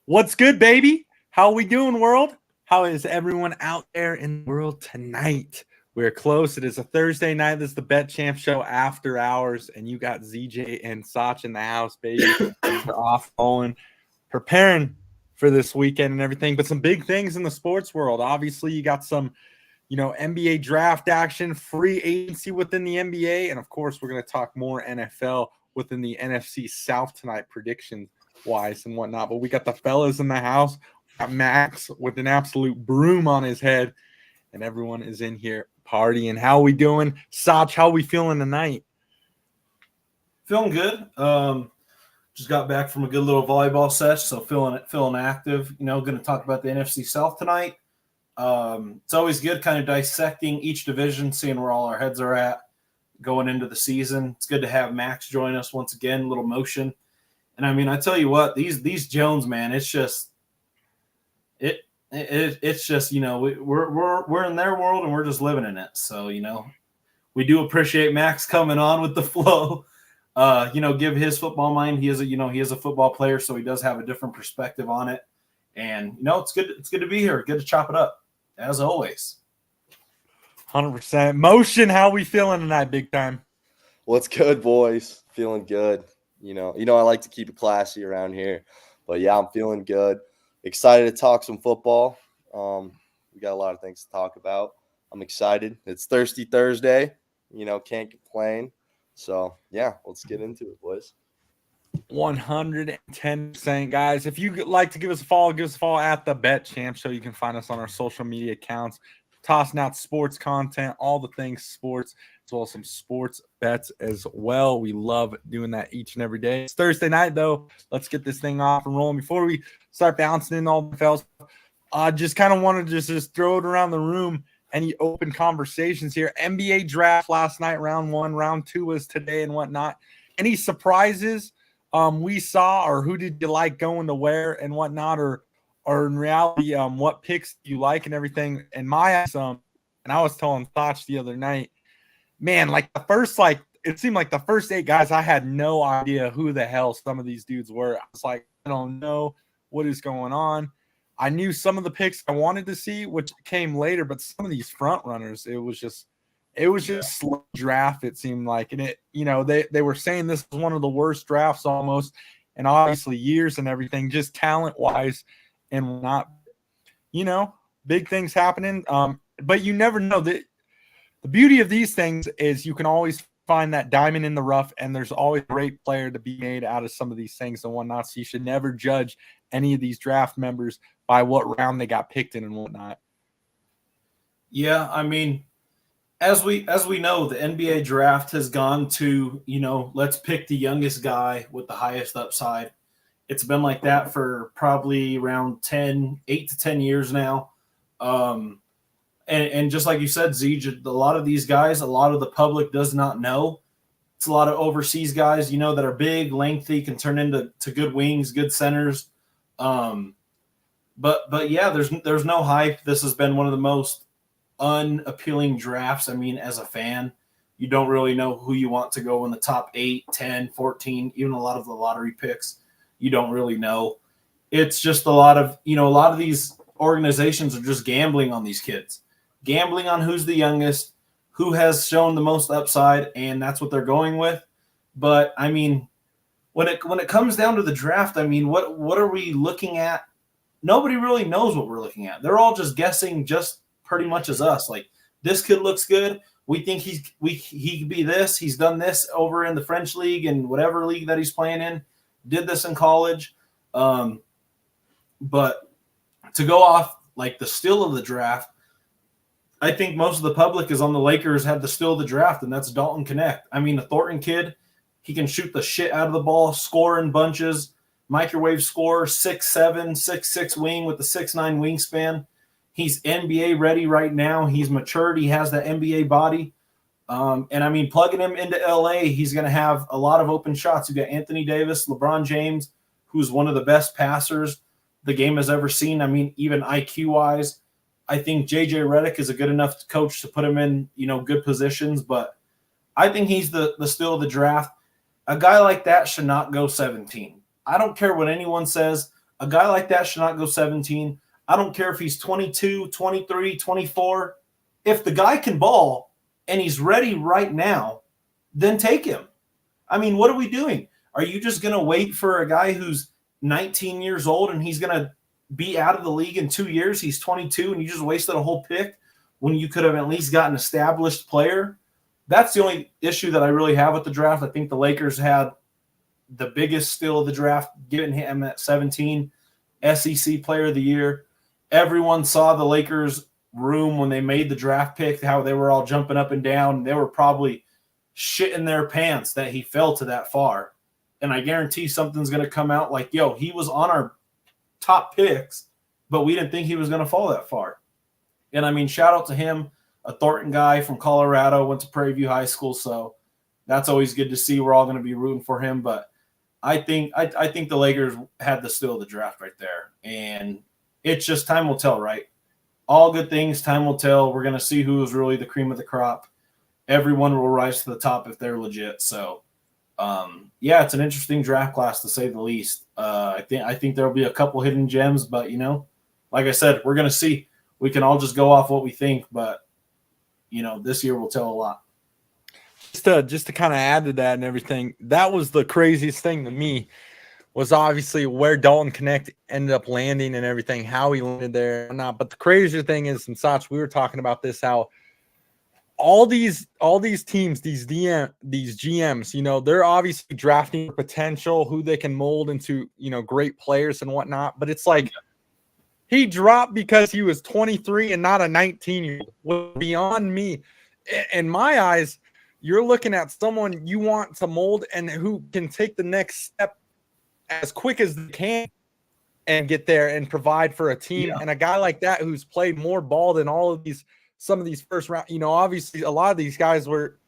What's good, baby? How we doing, world? How is everyone out there in the world tonight? We're close. It is a Thursday night. This is the Bet Champ Show after hours, and you got ZJ and Sach in the house, baby. We're off rolling, preparing for this weekend and everything. But some big things in the sports world. Obviously, you got some, NBA draft action, free agency within the NBA, and of course, we're going to talk more NFL within the NFC South tonight, predictions wise and whatnot. But we got the fellas in the house. We got Max with an absolute broom on his head, and everyone is in here partying. How we doing, Sach? How we feeling tonight? Feeling good. Just got back from a good little volleyball sesh, so feeling active. Going to talk about the NFC South tonight. It's always good kind of dissecting each division, seeing where all our heads are at going into the season. It's good to have Max join us once again, a little motion. And I mean, I tell you what, these Jones, man, it's just it's just we're in their world and we're just living in it. So we do appreciate Max coming on with the flow. Give his football mind. He is a football player, so he does have a different perspective on it. And it's good. It's good to be here. Good to chop it up, as always. 100%. Motion, how we feeling tonight, big time? What's good, boys? Feeling good. I like to keep it classy around here. But, yeah, I'm feeling good. Excited to talk some football. We got a lot of things to talk about. I'm excited. It's Thirsty Thursday. Can't complain. So, yeah, let's get into it, boys. 110%, guys. If you'd like to give us a follow at the Bet Champ Show. You can find us on our social media accounts, tossing out sports content, all the things sports, as well as some sports bets as well. We love doing that each and every day. It's Thursday night, though. Let's get this thing off and rolling. Before we start bouncing in all the fellas, I just kind of wanted to just throw it around the room. Any open conversations here? NBA draft last night, round 1, round 2 was today and whatnot. Any surprises we saw, or who did you like going to where and whatnot, or in reality, what picks do you like and everything? And my eyes, and I was telling Sach the other night, man, like it seemed like the first 8 guys, I had no idea who the hell some of these dudes were. I was like, I don't know what is going on. I knew some of the picks I wanted to see, which came later, but some of these front runners, it was just slow draft, it seemed like. And they were saying this was one of the worst drafts almost, and obviously years and everything, just talent-wise and not, big things happening. But you never know. The beauty of these things is you can always find that diamond in the rough, and there's always a great player to be made out of some of these things and whatnot. So you should never judge any of these draft members by what round they got picked in and whatnot. Yeah, I mean, as we know, the NBA draft has gone to, let's pick the youngest guy with the highest upside. It's been like that for probably around 8 to 10 years now. And just like you said, Zeej, a lot of these guys, a lot of the public does not know. It's a lot of overseas guys, that are big, lengthy, can turn into good wings, good centers. But yeah, there's no hype. This has been one of the most unappealing drafts. I mean, as a fan, you don't really know who you want to go in the top 8, 10, 14, even a lot of the lottery picks. You don't really know. It's just a lot of these organizations are just gambling on these kids, gambling on who's the youngest, who has shown the most upside, and that's what they're going with. But I mean, when it comes down to the draft, I mean, what are we looking at? Nobody really knows what we're looking at. They're all just guessing, just pretty much as us. Like, this kid looks good. We think he could be this. He's done this over in the French league and whatever league that he's playing in. Did this in college. But to go off like the steal of the draft, I think most of the public is on the Lakers had the steal of the draft, and that's Dalton Knecht. I mean, the Thornton kid, he can shoot the shit out of the ball, score in bunches, microwave score, 6'7", 6'6" wing with the 6'9" wingspan. He's NBA ready right now. He's matured. He has that NBA body. And I mean, plugging him into LA, he's going to have a lot of open shots. You got Anthony Davis, LeBron James, who's one of the best passers the game has ever seen. I mean, even IQ wise, I think JJ Redick is a good enough coach to put him in, good positions, but I think he's the steal of the draft. A guy like that should not go 17. I don't care what anyone says. A guy like that should not go 17. I don't care if he's 22, 23, 24. If the guy can ball and he's ready right now, then take him. I mean, what are we doing? Are you just going to wait for a guy who's 19 years old and he's going to be out of the league in 2 years? He's 22 and you just wasted a whole pick when you could have at least got an established player. That's the only issue that I really have with the draft. I think the Lakers had the biggest steal of the draft, giving him at 17, SEC Player of the Year. Everyone saw the Lakers room when they made the draft pick, how they were all jumping up and down. They were probably shitting their pants that he fell to that far. And I guarantee something's going to come out like, yo, he was on our top picks, but we didn't think he was going to fall that far. And I mean, shout out to him, a Thornton guy from Colorado, went to Prairie View High School. So that's always good to see. We're all going to be rooting for him. But I think the Lakers had the steal of the draft right there. And it's just time will tell, right? All good things, time will tell. We're going to see who is really the cream of the crop. Everyone will rise to the top if they're legit. So, yeah, it's an interesting draft class to say the least. I think there'll be a couple hidden gems, but like I said, we're going to see. We can all just go off what we think, but this year will tell a lot. Just to kind of add to that and everything, that was the craziest thing to me, was obviously where Dalton Connect ended up landing and everything, how he landed there or not. But the crazier thing is, and Sach, we were talking about this, how all these teams, these GMs, they're obviously drafting potential, who they can mold into, great players and whatnot. But it's like he dropped because he was 23 and not a 19-year-old. Beyond me, in my eyes, you're looking at someone you want to mold and who can take the next step as quick as they can and get there and provide for a team. Yeah. And a guy like that who's played more ball than some of these first round, obviously a lot of these guys were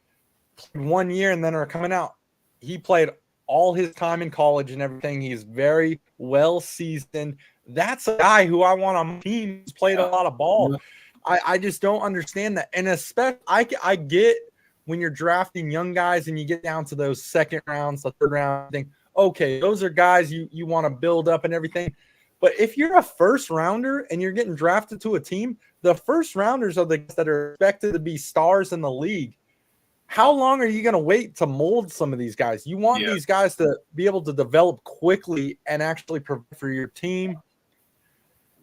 1 year and then are coming out. He played all his time in college and everything. He's very well seasoned. That's a guy who I want on my team. He's played a lot of ball. Yeah. I just don't understand that. And especially I get when you're drafting young guys and you get down to those second rounds, the third round thing. Okay, those are guys you want to build up and everything. But if you're a first rounder and you're getting drafted to a team, the first rounders are the guys that are expected to be stars in the league. How long are you going to wait to mold some of these guys? You want these guys to be able to develop quickly and actually provide for your team.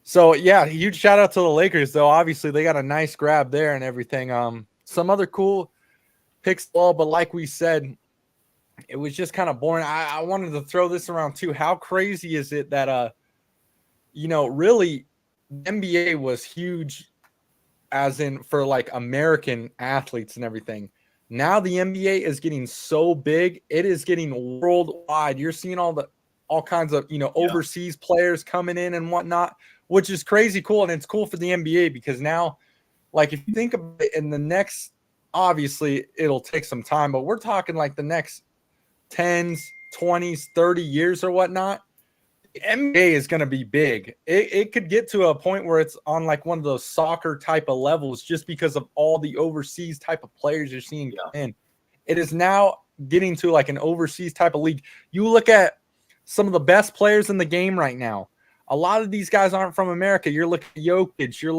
So, yeah, huge shout out to the Lakers, though. Obviously, they got a nice grab there and everything. Some other cool picks, but like we said, it was just kind of boring. I wanted to throw this around, too. How crazy is it that, really NBA was huge as in for like American athletes and everything. Now the NBA is getting so big, it is getting worldwide. You're seeing all kinds of, overseas players coming in and whatnot, which is crazy cool. And it's cool for the NBA because now, like, if you think about it in the next, obviously it'll take some time, but we're talking like the next 10s, 20s, 30 years or whatnot. The NBA is going to be big. It could get to a point where it's on like one of those soccer type of levels just because of all the overseas type of players you're seeing come in. It is now getting to like an overseas type of league. You look at some of the best players in the game right now. A lot of these guys aren't from America. You're looking at Jokic. You're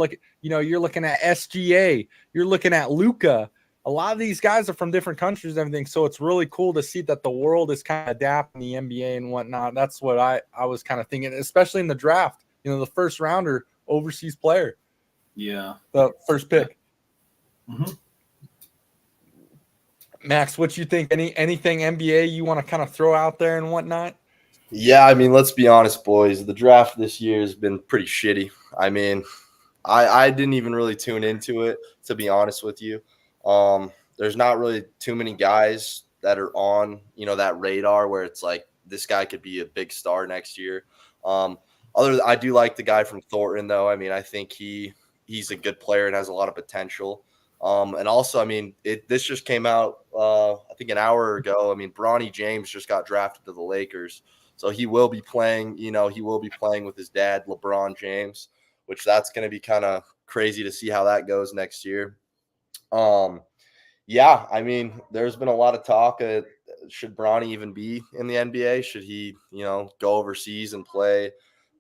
looking at SGA. You're looking at Luka. A lot of these guys are from different countries and everything. So it's really cool to see that the world is kind of adapting the NBA and whatnot. That's what I was kind of thinking, especially in the draft, the first rounder, overseas player. Yeah. The first pick. Mm-hmm. Max, what you think? Anything NBA you want to kind of throw out there and whatnot? Yeah, I mean, let's be honest, boys. The draft this year has been pretty shitty. I mean, I didn't even really tune into it, to be honest with you. There's not really too many guys that are on, that radar where it's like this guy could be a big star next year. I do like the guy from Thornton, though. I mean, I think he's a good player and has a lot of potential. And also, I mean, this just came out, I think an hour ago. I mean, Bronny James just got drafted to the Lakers. So he will be playing, with his dad, LeBron James, which that's going to be kind of crazy to see how that goes next year. Yeah, I mean, there's been a lot of talk. Should Bronny even be in the NBA? Should he, go overseas and play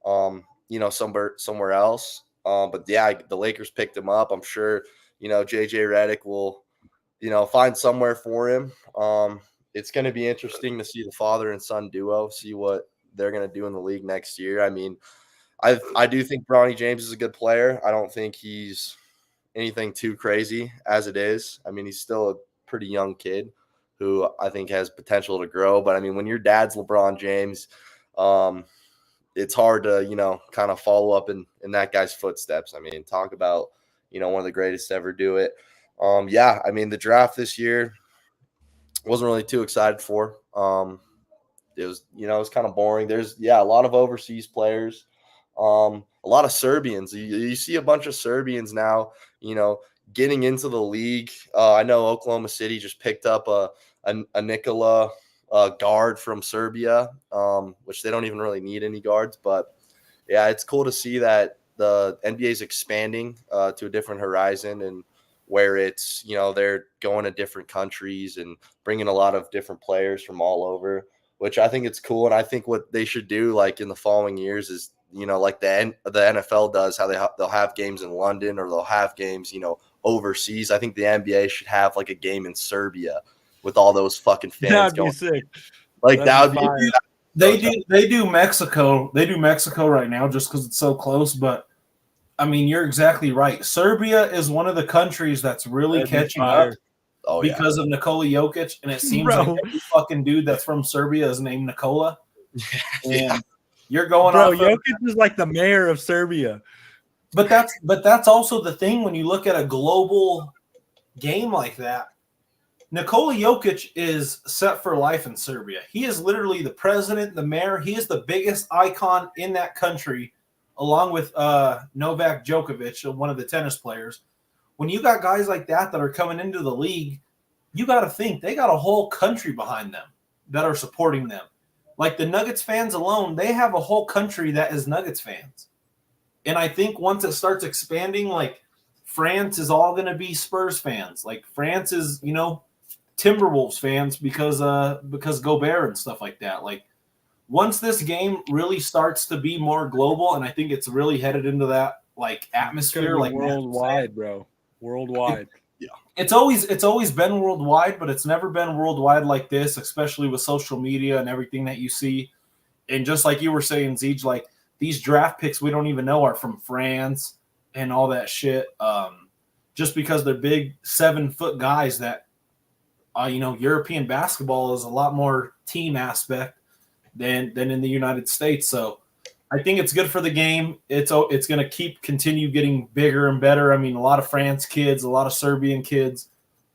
somewhere else. But yeah, the Lakers picked him up. I'm sure, JJ Redick will, find somewhere for him. It's going to be interesting to see the father and son duo, see what they're going to do in the league next year. I mean, I do think Bronny James is a good player. I don't think he's anything too crazy as it is. I mean, he's still a pretty young kid who I think has potential to grow. But I mean, when your dad's LeBron James, it's hard to, kind of follow up in that guy's footsteps. I mean, talk about, one of the greatest to ever do it. Yeah, I mean, the draft this year wasn't really too excited for. It was kind of boring. There's, a lot of overseas players, a lot of Serbians. You see a bunch of Serbians now, getting into the league. I know Oklahoma City just picked up a Nikola guard from Serbia, which they don't even really need any guards. But yeah, it's cool to see that the NBA is expanding to a different horizon, and where it's, they're going to different countries and bringing a lot of different players from all over, which I think it's cool. And I think what they should do, like in the following years, is, like the NFL does, how they'll have games in London, or they'll have games, overseas. I think the NBA should have like a game in Serbia with all those fucking fans That'd going. Be sick. Like That'd that would be. They do Mexico. They do Mexico right now just because it's so close. But I mean, you're exactly right. Serbia is one of the countries that's really catching up because of Nikola Jokic, and it seems like every fucking dude that's from Serbia is named Nikola. And you're going off. Jokic is like the mayor of Serbia. But that's also the thing when you look at a global game like that. Nikola Jokic is set for life in Serbia. He is literally the president, the mayor. He is the biggest icon in that country, along with Novak Djokovic, one of the tennis players. When you got guys like that are coming into the league, you got to think they got a whole country behind them that are supporting them. Like the Nuggets fans alone, they have a whole country that is Nuggets fans. And I think once it starts expanding, like France is all going to be Spurs fans. Like France is, Timberwolves fans because Gobert and stuff like that. Like once this game really starts to be more global, and I think it's really headed into that like atmosphere, like worldwide, bro. Worldwide. It's always been worldwide, but it's never been worldwide like this, especially with social media and everything that you see. And just like you were saying, Zeej, like these draft picks we don't even know are from France and all that shit. Just because they're big 7-foot guys that European basketball is a lot more team aspect than in the United States. So I think it's good for the game. It's going to continue getting bigger and better. I mean, a lot of France kids, a lot of Serbian kids,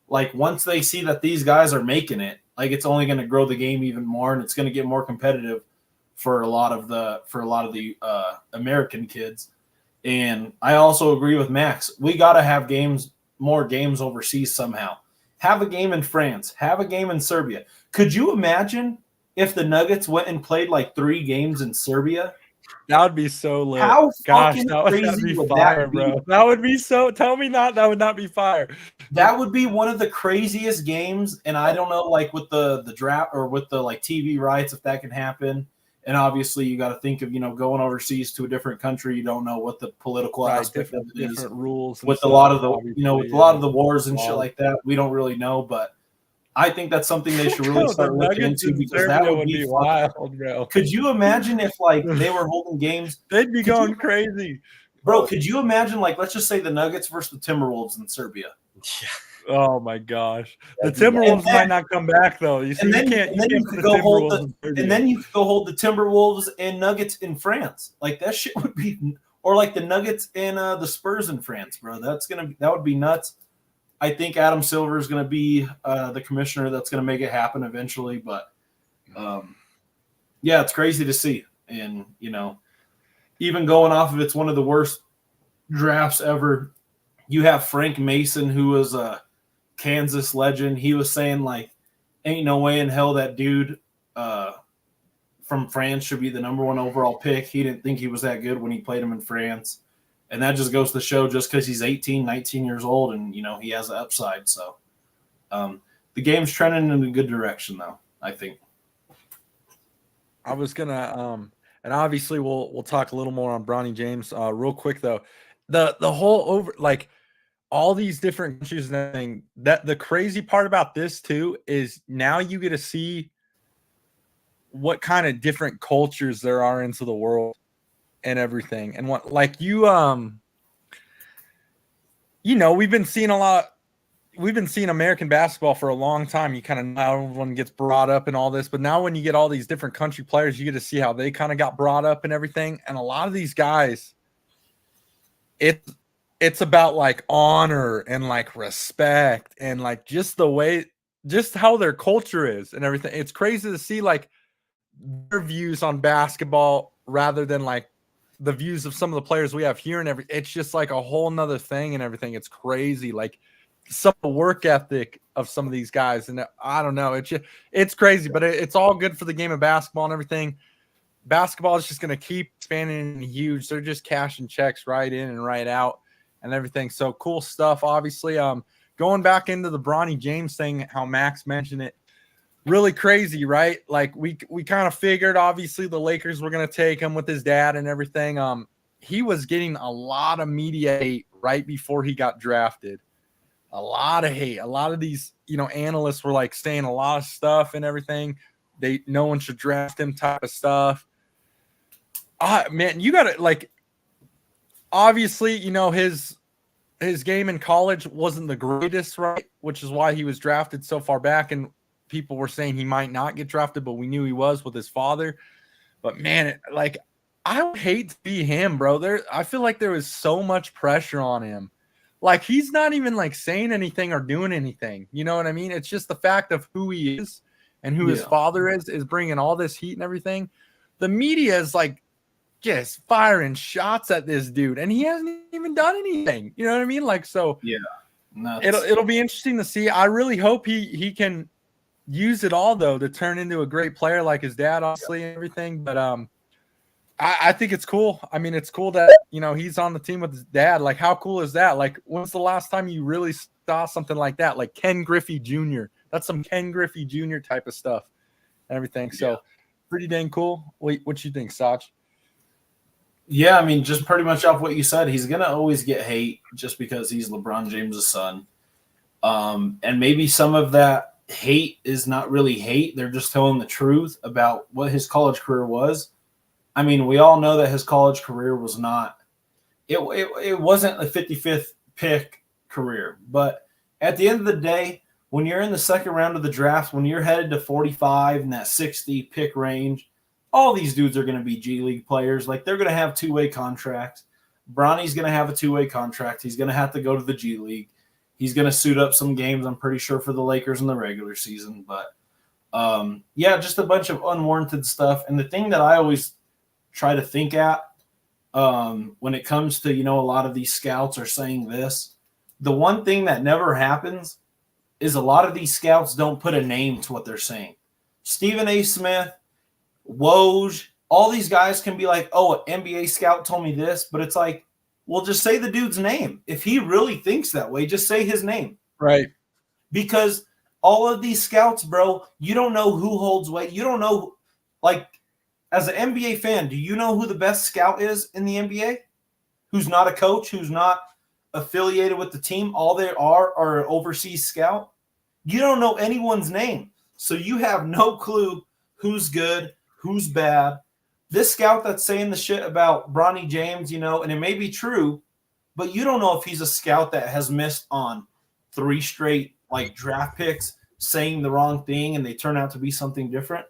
like once they see that these guys are making it, like it's only going to grow the game even more, and it's going to get more competitive for a lot of the American kids. And I also agree with Max. We got to have more games overseas somehow. Have a game in France. Have a game in Serbia. Could you imagine if the Nuggets went and played like 3 games in Serbia? That would be so lit. How Gosh, that would be fire, bro. That would be so. Tell me that would not be fire. That would be one of the craziest games, and I don't know, like with the draft or with the like TV rights, if that can happen. And obviously, you got to think of going overseas to a different country. You don't know what the political aspect of it is. Different rules with a lot of the with a lot of the wars and shit like that. We don't really know, but I think that's something they should really start looking into, because that would be wild, bro. Could you imagine if like they were holding games? They'd be going crazy, bro. Could you imagine like let's just say the Nuggets versus the Timberwolves in Serbia? Yeah. Oh my gosh, the Timberwolves might not come back though. You see, and then you could go hold the Timberwolves and Nuggets in France. Like that shit would be, or like the Nuggets and the Spurs in France, bro. That would be nuts. I think Adam Silver is going to be the commissioner that's going to make it happen eventually. But yeah, it's crazy to see, and even going off of it's one of the worst drafts ever. You have Frank Mason, who was a Kansas legend. He was saying like, ain't no way in hell that dude from France should be the number 1 overall pick. He didn't think he was that good when he played him in France. And that just goes to show, just because he's 18, 19 years old and, he has an upside. So the game's trending in a good direction, though, I think. I was going to And obviously we'll talk a little more on Bronny James. Real quick though, the whole over like all these different countries and everything. That the crazy part about this too is now you get to see what kind of different cultures there are into the world and everything. And what like you we've been seeing American basketball for a long time. You kind of know everyone gets brought up and all this, but now when you get all these different country players, you get to see how they kind of got brought up and everything. And a lot of these guys, it's about like honor and like respect and like just the way, just how their culture is and everything. It's crazy to see like their views on basketball rather than like the views of some of the players we have here and everything. It's just like a whole nother thing and everything. It's crazy. Like some of the work ethic of some of these guys. And I don't know. It's crazy, but it's all good for the game of basketball and everything. Basketball is just going to keep expanding and huge. They're just cashing checks right in and right out and everything. So cool stuff. Obviously, going back into the Bronny James thing, how Max mentioned it, really crazy, right? Like we kind of figured obviously the Lakers were going to take him with his dad and everything. He was getting a lot of media hate right before he got drafted. A lot of hate. A lot of these, analysts were like saying a lot of stuff and everything. No one should draft him type of stuff. Man, you got to like, obviously, his game in college wasn't the greatest, right? Which is why he was drafted so far back. And people were saying he might not get drafted, but we knew he was with his father. But man, I would hate to be him, bro. I feel like there was so much pressure on him. Like he's not even like saying anything or doing anything. You know what I mean? It's just the fact of who he is and who his father is bringing all this heat and everything. The media is like just firing shots at this dude, and he hasn't even done anything. You know what I mean? Like, so it'll be interesting to see. I really hope he can use it all though to turn into a great player like his dad, obviously, and everything. But I think it's cool. I mean, it's cool that he's on the team with his dad. Like, how cool is that? Like, when's the last time you really saw something like that? Like Ken Griffey Jr. That's some Ken Griffey Jr. type of stuff and everything. So pretty dang cool. What you think, Sach? Yeah, I mean, just pretty much off what you said, he's gonna always get hate just because he's LeBron James' son. And maybe some of that hate is not really hate. They're just telling the truth about what his college career was. I mean, we all know that his college career was not it wasn't a 55th pick career. But at the end of the day, when you're in the second round of the draft, when you're headed to 45 in that 60 pick range, all these dudes are going to be G League players. Like, they're going to have two-way contracts. Bronny's going to have a two-way contract. He's going to have to go to the G League. He's going to suit up some games, I'm pretty sure, for the Lakers in the regular season. But, just a bunch of unwarranted stuff. And the thing that I always try to think at when it comes to, a lot of these scouts are saying this, the one thing that never happens is a lot of these scouts don't put a name to what they're saying. Stephen A. Smith, Woj, all these guys can be like, oh, an NBA scout told me this, but it's like, well, just say the dude's name. If he really thinks that way, just say his name. Right. Because all of these scouts, bro, you don't know who holds weight. You don't know, like, as an NBA fan, do you know who the best scout is in the NBA? Who's not a coach, who's not affiliated with the team? All they are an overseas scout. You don't know anyone's name. So you have no clue who's good, who's bad. This scout that's saying the shit about Bronny James, and it may be true, but you don't know if he's a scout that has missed on 3 straight draft picks saying the wrong thing and they turn out to be something different.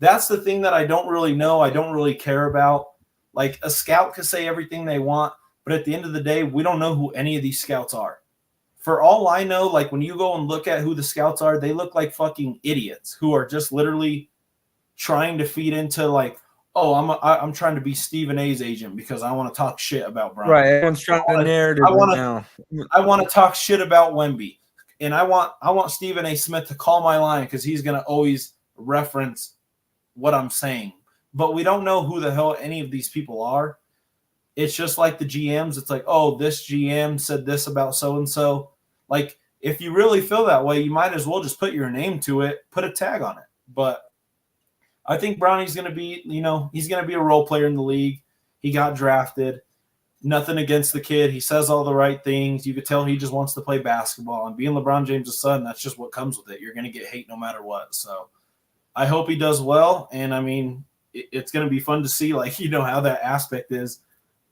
That's the thing that I don't really know. I don't really care about. Like, a scout can say everything they want, but at the end of the day, we don't know who any of these scouts are. For all I know, like, when you go and look at who the scouts are, they look like fucking idiots who are just literally trying to feed into, like, oh, I'm trying to be Stephen A's agent because I want to talk shit about Bronny. Right, everyone's trying to narrative now. I want to talk shit about Wemby, and I want Stephen A. Smith to call my line because he's gonna always reference what I'm saying. But we don't know who the hell any of these people are. It's just like the GMs. It's like, oh, this GM said this about so and so. Like, if you really feel that way, you might as well just put your name to it, put a tag on it. But I think Bronny's going to be, he's going to be a role player in the league. He got drafted. Nothing against the kid. He says all the right things. You could tell he just wants to play basketball. And being LeBron James' son, that's just what comes with it. You're going to get hate no matter what. So I hope he does well. And, I mean, it's going to be fun to see, like, how that aspect is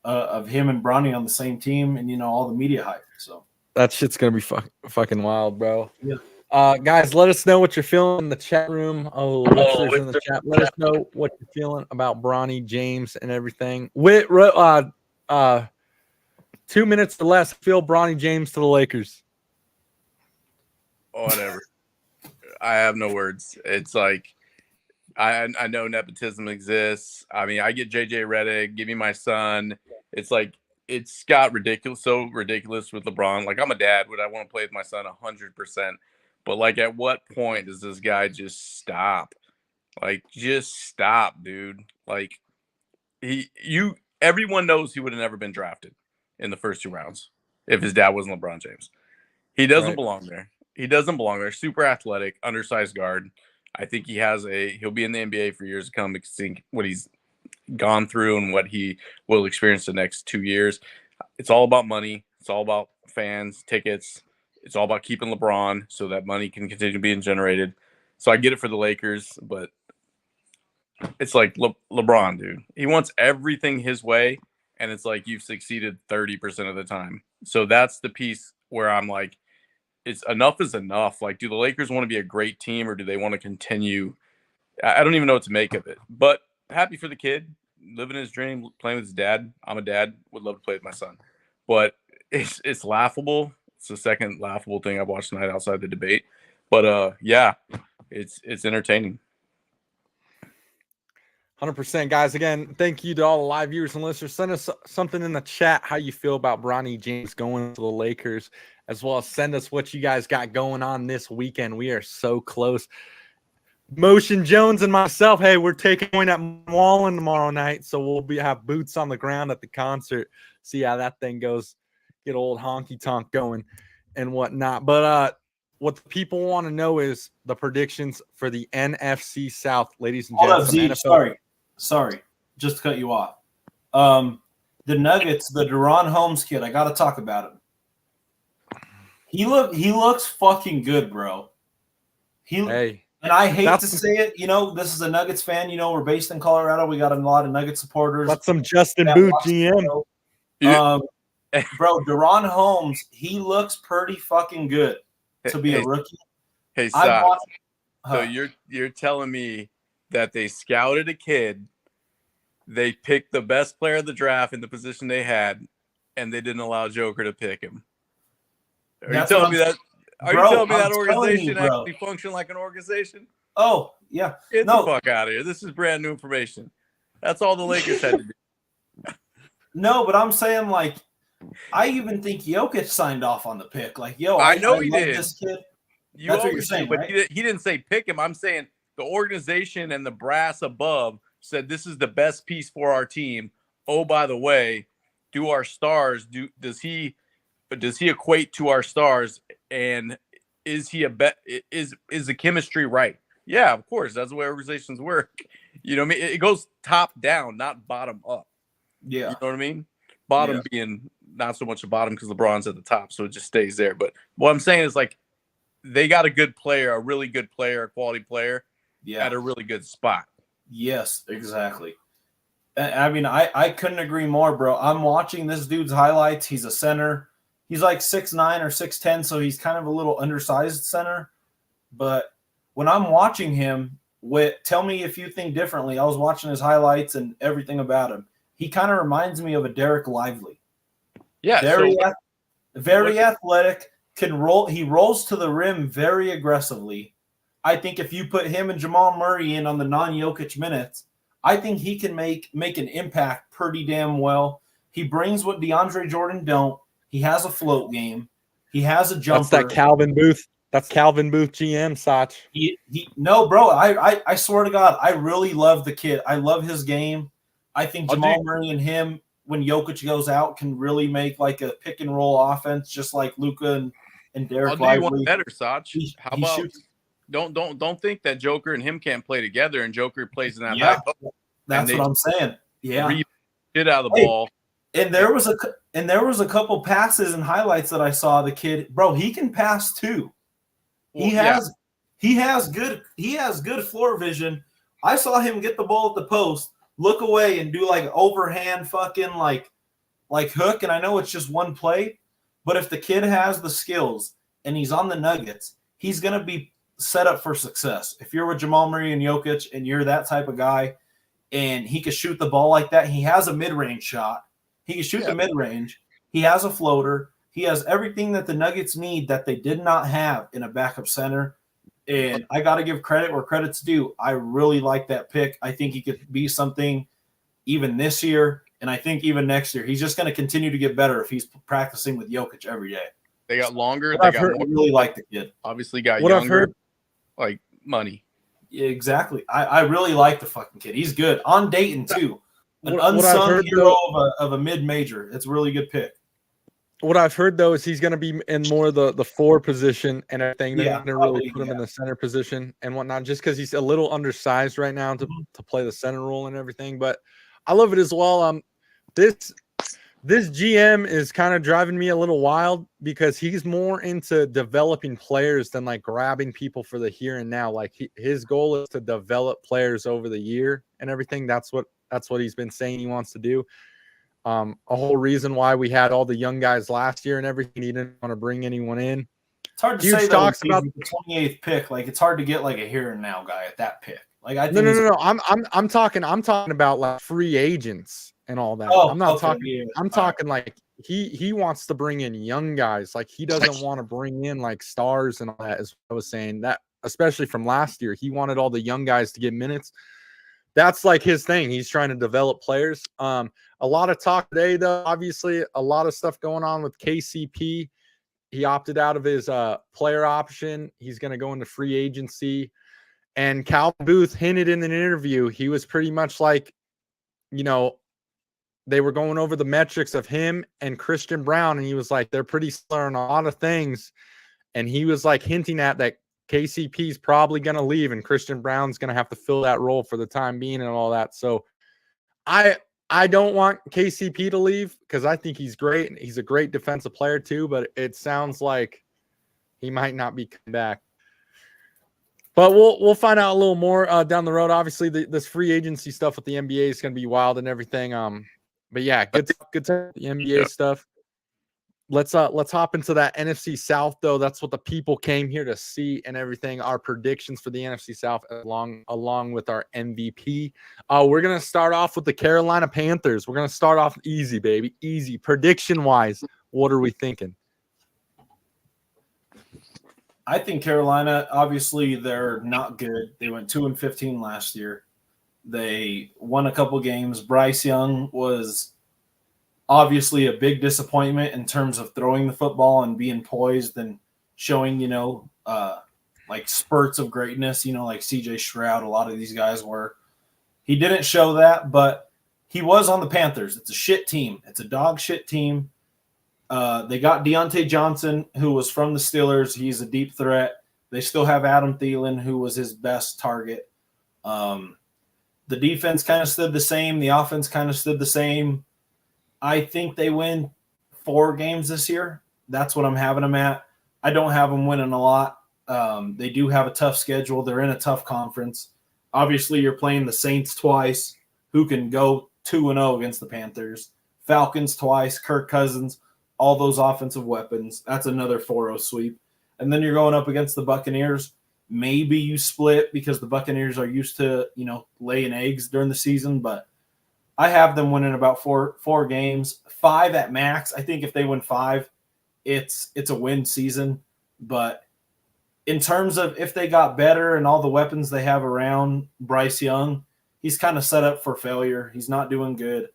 of him and Bronny on the same team and, all the media hype. So that shit's going to be fucking wild, bro. Yeah. Guys, let us know what you're feeling in the chat room. Listeners in the chat, let us know what you're feeling about Bronny James and everything. 2 minutes or less, Phil Bronny James to the Lakers. Whatever. I have no words. It's like I know nepotism exists. I mean, I get JJ Redick, give me my son. It's like it's got so ridiculous with LeBron. Like, I'm a dad. Would I want to play with my son 100%? But, like, at what point does this guy just stop? Like, just stop, dude. Like, everyone knows he would have never been drafted in the first 2 rounds if his dad wasn't LeBron James. He doesn't belong there. He doesn't belong there. Super athletic, undersized guard. I think he'll be in the NBA for years to come, seeing what he's gone through and what he will experience the next 2 years. It's all about money. It's all about fans, tickets. It's all about keeping LeBron so that money can continue being generated. So I get it for the Lakers, but it's like LeBron, dude. He wants everything his way, and it's like you've succeeded 30% of the time. So that's the piece where I'm like, it's enough is enough. Like, do the Lakers want to be a great team, or do they want to continue? I don't even know what to make of it. But happy for the kid, living his dream, playing with his dad. I'm a dad, would love to play with my son. But it's laughable. It's the second laughable thing I've watched tonight outside the debate. But yeah, it's entertaining. 100%, guys. Again, thank you to all the live viewers and listeners. Send us something in the chat how you feel about Bronny James going to the Lakers, as well as send us what you guys got going on this weekend. We are so close. Motion Jones and myself, hey, we're taking point at Wallen tomorrow night, so we'll have boots on the ground at the concert. See how that thing goes. Get old honky tonk going and whatnot. But what the people want to know is the predictions for the NFC South, ladies and gentlemen. Sorry, just to cut you off. The Nuggets, the Deron Holmes kid, I got to talk about him. He looks fucking good, bro. And I hate to say it, this is a Nuggets fan. We're based in Colorado. We got a lot of Nuggets supporters. Got some Justin Boot GM. Bro, Deron Holmes, he looks pretty fucking good to be a rookie. Hey, Sox, so you're telling me that they scouted a kid, they picked the best player of the draft in the position they had, and they didn't allow Joker to pick him. Are you telling me that organization actually functioned like an organization? Oh, yeah. Get the fuck out of here. This is brand new information. That's all the Lakers had to do. No, but I'm saying, like, I even think Jokic signed off on the pick. Like, I know he did. This kid. That's what you're saying, but right? He didn't say pick him. I'm saying the organization and the brass above said this is the best piece for our team. Oh, by the way, do our stars does he equate to our stars, and is he is the chemistry right? Yeah, of course. That's the way organizations work. You know what I mean? It goes top down, not bottom up. Yeah. You know what I mean? Bottom being not so much a bottom because LeBron's at the top, so it just stays there. But what I'm saying is, like, they got a good player, a really good player, a quality player at a really good spot. Yes, exactly. I mean, I couldn't agree more, bro. I'm watching this dude's highlights. He's a center. He's like 6'9" or 6'10", so he's kind of a little undersized center. But when I'm watching him, tell me if you think differently. I was watching his highlights and everything about him. He kind of reminds me of a Derek Lively. Yeah, very athletic. Can roll. He rolls to the rim very aggressively. I think if you put him and Jamal Murray in on the non-Jokic minutes, I think he can make an impact pretty damn well. He brings what DeAndre Jordan don't. He has a float game. He has a jumper. That's that Calvin Booth. That's Calvin Booth GM, Sach. No, bro. I swear to God, I really love the kid. I love his game. I think Jamal Murray and him, when Jokic goes out, can really make like a pick and roll offense, just like Luka and Derek Lively. I'll do you one better, Sach. How about don't think that Joker and him can't play together, and Joker plays in that Yeah, back post, that's what I'm saying. Yeah, read shit out of the Hey, ball. and there was a couple passes and highlights that I saw. The kid, bro, he can pass too. Well, He has good floor vision. I saw him get the ball at the post, look away, and do like overhand fucking like hook. And I know it's just one play, but if the kid has the skills and he's on the Nuggets, he's gonna be set up for success. If you're with Jamal Murray and Jokic and you're that type of guy, and he can shoot the ball like that, he has a mid-range shot. He can shoot the mid-range. He has a floater. He has everything that the Nuggets need that they did not have in a backup center. And I got to give credit where credit's due. I really like that pick. I think he could be something even this year, and I think even next year. He's just going to continue to get better if he's practicing with Jokic every day. They got longer. I really like the kid. Obviously got younger, like money. Yeah, exactly. I really like the fucking kid. He's good. On Dayton, too. An unsung hero of a mid-major. It's a really good pick. What I've heard, though, is he's going to be in more the 4 position and everything. They're going to really put him in the center position and whatnot, just because he's a little undersized right now to play the center role and everything. But I love it as well. This GM is kind of driving me a little wild because he's more into developing players than like grabbing people for the here and now. Like his goal is to develop players over the year and everything. That's what he's been saying he wants to do. A whole reason why we had all the young guys last year and everything. He didn't want to bring anyone in. It's hard to say though. About the 28th pick, like it's hard to get like a here and now guy at that pick. Like I think no. I'm talking about like free agents and all that. I'm not talking. Yeah. I'm talking like he wants to bring in young guys. Like he doesn't want to bring in like stars and all that. As I was saying, that especially from last year, he wanted all the young guys to get minutes. That's like his thing. He's trying to develop players. A lot of talk today, though. Obviously, a lot of stuff going on with KCP. He opted out of his player option. He's going to go into free agency. And Cal Booth hinted in an interview, he was pretty much like, they were going over the metrics of him and Christian Brown, and he was like, they're pretty similar on a lot of things. And he was like hinting at that KCP is probably going to leave and Christian Brown's going to have to fill that role for the time being and all that. So I don't want KCP to leave because I think he's great. And he's a great defensive player too, but it sounds like he might not be coming back. But we'll find out a little more down the road. Obviously, this free agency stuff with the NBA is going to be wild and everything. But yeah, good to the NBA stuff. Let's hop into that NFC South though. That's what the people came here to see and everything. Our predictions for the NFC South along with our MVP. We're gonna start off with the Carolina Panthers. We're gonna start off easy, baby. Easy. Prediction wise, what are we thinking? I think Carolina, obviously, they're not good. They went 2-15 last year. They won a couple games. Bryce Young was obviously a big disappointment in terms of throwing the football and being poised and showing, like spurts of greatness, like CJ Stroud, a lot of these guys were. He didn't show that, but he was on the Panthers. It's a shit team. It's a dog shit team. They got Deontay Johnson, who was from the Steelers. He's a deep threat. They still have Adam Thielen, who was his best target. The defense kind of stood the same. The offense kind of stood the same. I think they win 4 games this year. That's what I'm having them at. I don't have them winning a lot. They do have a tough schedule. They're in a tough conference. Obviously, you're playing the Saints twice, who can go 2-0 against the Panthers. Falcons twice, Kirk Cousins, all those offensive weapons. That's another 4-0 sweep. And then you're going up against the Buccaneers. Maybe you split because the Buccaneers are used to, laying eggs during the season, but I have them winning about four games, 5 at max. I think if they win 5, it's a win season. But in terms of if they got better and all the weapons they have around Bryce Young, he's kind of set up for failure. He's not doing good.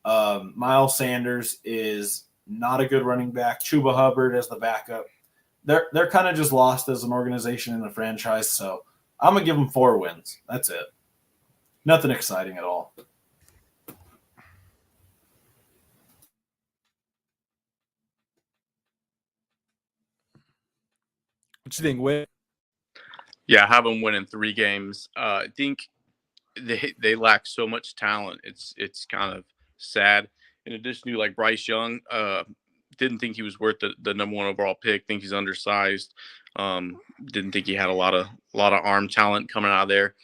Miles Sanders is not a good running back. Chuba Hubbard as the backup. They're kind of just lost as an organization and a franchise. So I'm gonna give them 4 wins. That's it. Nothing exciting at all. What you think, Whit? Yeah, I have them winning 3 games. I think they lack so much talent. It's kind of sad. In addition to like Bryce Young, didn't think he was worth the number 1 overall pick. Think he's undersized. Didn't think he had a lot of arm talent coming out of there.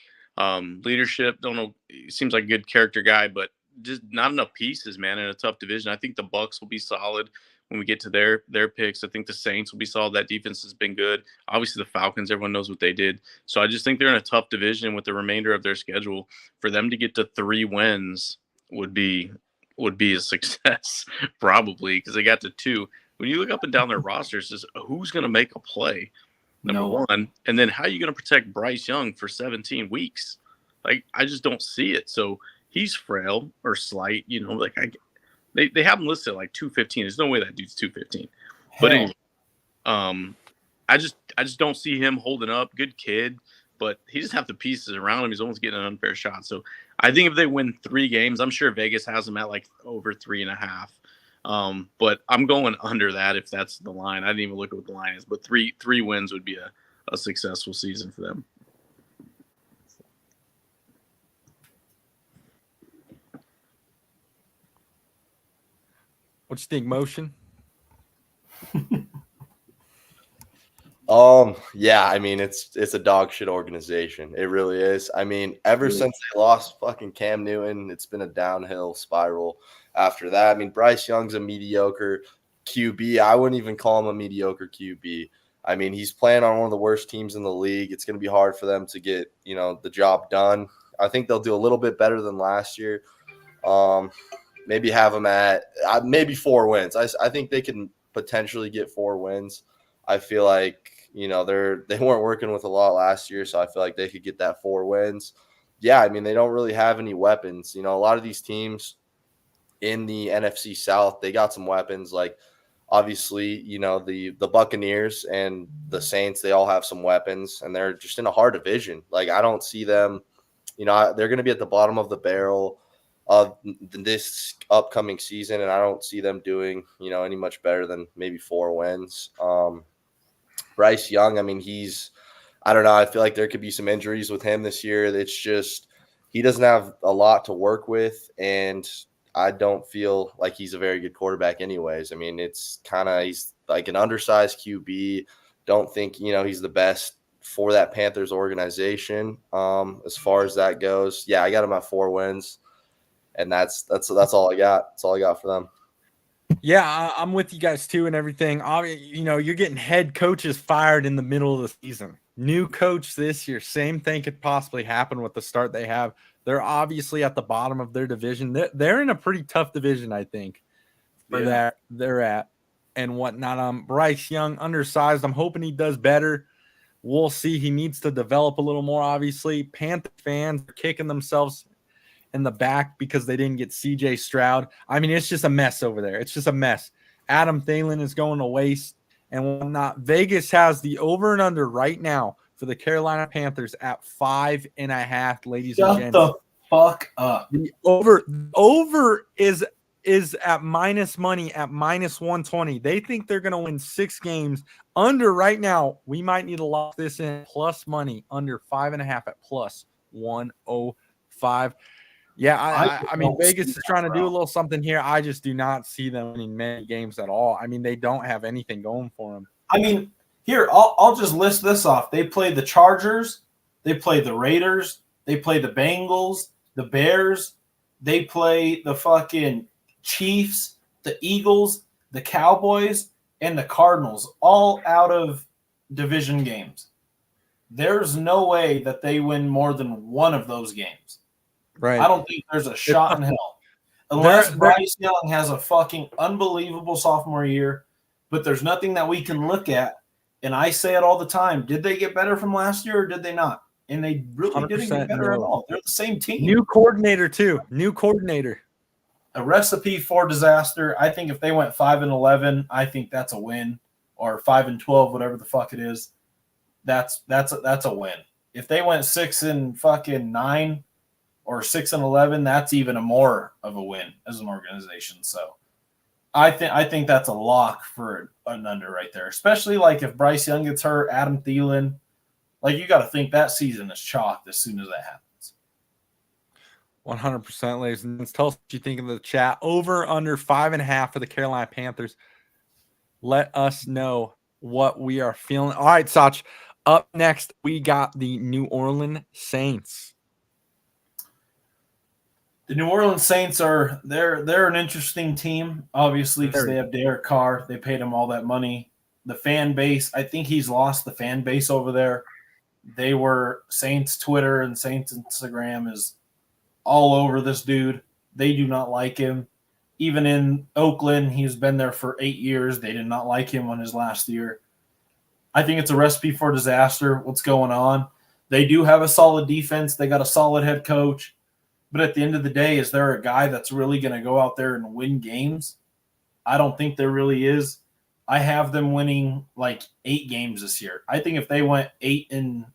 Leadership, don't know. He seems like a good character guy, but just not enough pieces, man. In a tough division, I think the Bucks will be solid when we get to their picks. I think the Saints will be solid. That defense has been good. Obviously, the Falcons, everyone knows what they did. So I just think they're in a tough division with the remainder of their schedule. For them to get to 3 wins would be a success, probably, because they got to 2. When you look up and down their rosters, is who's going to make a play, number one, and then how are you going to protect Bryce Young for 17 weeks? Like, I just don't see it. So he's frail or slight, like they have him listed at like 215. There's no way that dude's 215. But anyway, I just don't see him holding up. Good kid, but he just have the pieces around him. He's almost getting an unfair shot. So I think if they win 3 games, I'm sure Vegas has him at like over 3.5. But I'm going under that if that's the line. I didn't even look at what the line is, but three wins would be a successful season for them. What you think, Motion? Yeah, I mean, it's a dog shit organization. It really is. I mean, ever since they lost fucking Cam Newton, it's been a downhill spiral after that. I mean, Bryce Young's a mediocre QB. I wouldn't even call him a mediocre QB. I mean, he's playing on one of the worst teams in the league. It's going to be hard for them to get, the job done. I think they'll do a little bit better than last year. Maybe have them at maybe 4 wins. I think they can potentially get 4 wins. I feel like, they weren't working with a lot last year, so I feel like they could get that 4 wins. Yeah, I mean, they don't really have any weapons. A lot of these teams in the NFC South, they got some weapons. Like, obviously, the Buccaneers and the Saints, they all have some weapons, and they're just in a hard division. Like, I don't see them, they're going to be at the bottom of the barrel of this upcoming season, and I don't see them doing, any much better than maybe 4 wins. Bryce Young, I mean, I don't know. I feel like there could be some injuries with him this year. It's just he doesn't have a lot to work with, and I don't feel like he's a very good quarterback anyways. I mean, he's like an undersized QB. Don't think, he's the best for that Panthers organization. As far as that goes, yeah, I got him at 4 wins, and that's all I got. That's all I got for them. Yeah, I'm with you guys too and everything. You're getting head coaches fired in the middle of the season. New coach this year, same thing could possibly happen with the start they have. They're obviously at the bottom of their division. They're in a pretty tough division, I think, for that they're at and whatnot. Bryce Young, undersized. I'm hoping he does better. We'll see. He needs to develop a little more, obviously. Panther fans are kicking themselves in the back because they didn't get CJ Stroud. I mean, it's just a mess over there. It's just a mess. Adam Thielen is going to waste and whatnot. Vegas has the over and under right now for the Carolina Panthers at 5.5, ladies and gents. Shut the fuck up. The over is at minus money at minus 120. They think they're going to win 6 games. Under right now, we might need to lock this in plus money under 5.5 at plus 105. Yeah, I mean, Vegas is trying to do a little something here. I just do not see them winning many games at all. I mean, they don't have anything going for them. I mean, here, I'll just list this off. They play the Chargers. They play the Raiders. They play the Bengals, the Bears. They play the fucking Chiefs, the Eagles, the Cowboys, and the Cardinals, all out of division games. There's no way that they win more than one of those games. Right. I don't think there's a shot in hell. Unless Bryce Young has a fucking unbelievable sophomore year, but there's nothing that we can look at. And I say it all the time. Did they get better from last year or did they not? And they really didn't get better at all. They're the same team. New coordinator, too. New coordinator. A recipe for disaster. I think if they went 5-11, I think that's a win. Or 5-12, whatever the fuck it is. That's a win. If they went 6-9 or 6-11, that's even a more of a win as an organization. So I think that's a lock for an under right there, especially like if Bryce Young gets hurt, Adam Thielen, Like, you got to think that season is chalked as soon as that happens. 100%, ladies and gents. Tell us what you think in the chat. Over, under 5.5 for the Carolina Panthers. Let us know what we are feeling. All right, Sach. Up next, we got the New Orleans Saints. The New Orleans Saints they're an interesting team, obviously, because they have Derek Carr. They paid him all that money. The fan base, I think he's lost the fan base over there. They were Saints Twitter and Saints Instagram is all over this dude. They do not like him. Even in Oakland, he's been there for 8 years. They did not like him on his last year. I think it's a recipe for disaster, what's going on. They do have a solid defense. They got a solid head coach. But at the end of the day, is there a guy that's really going to go out there and win games? I don't think there really is. I have them winning like 8 games this year. I think if they went 8-9,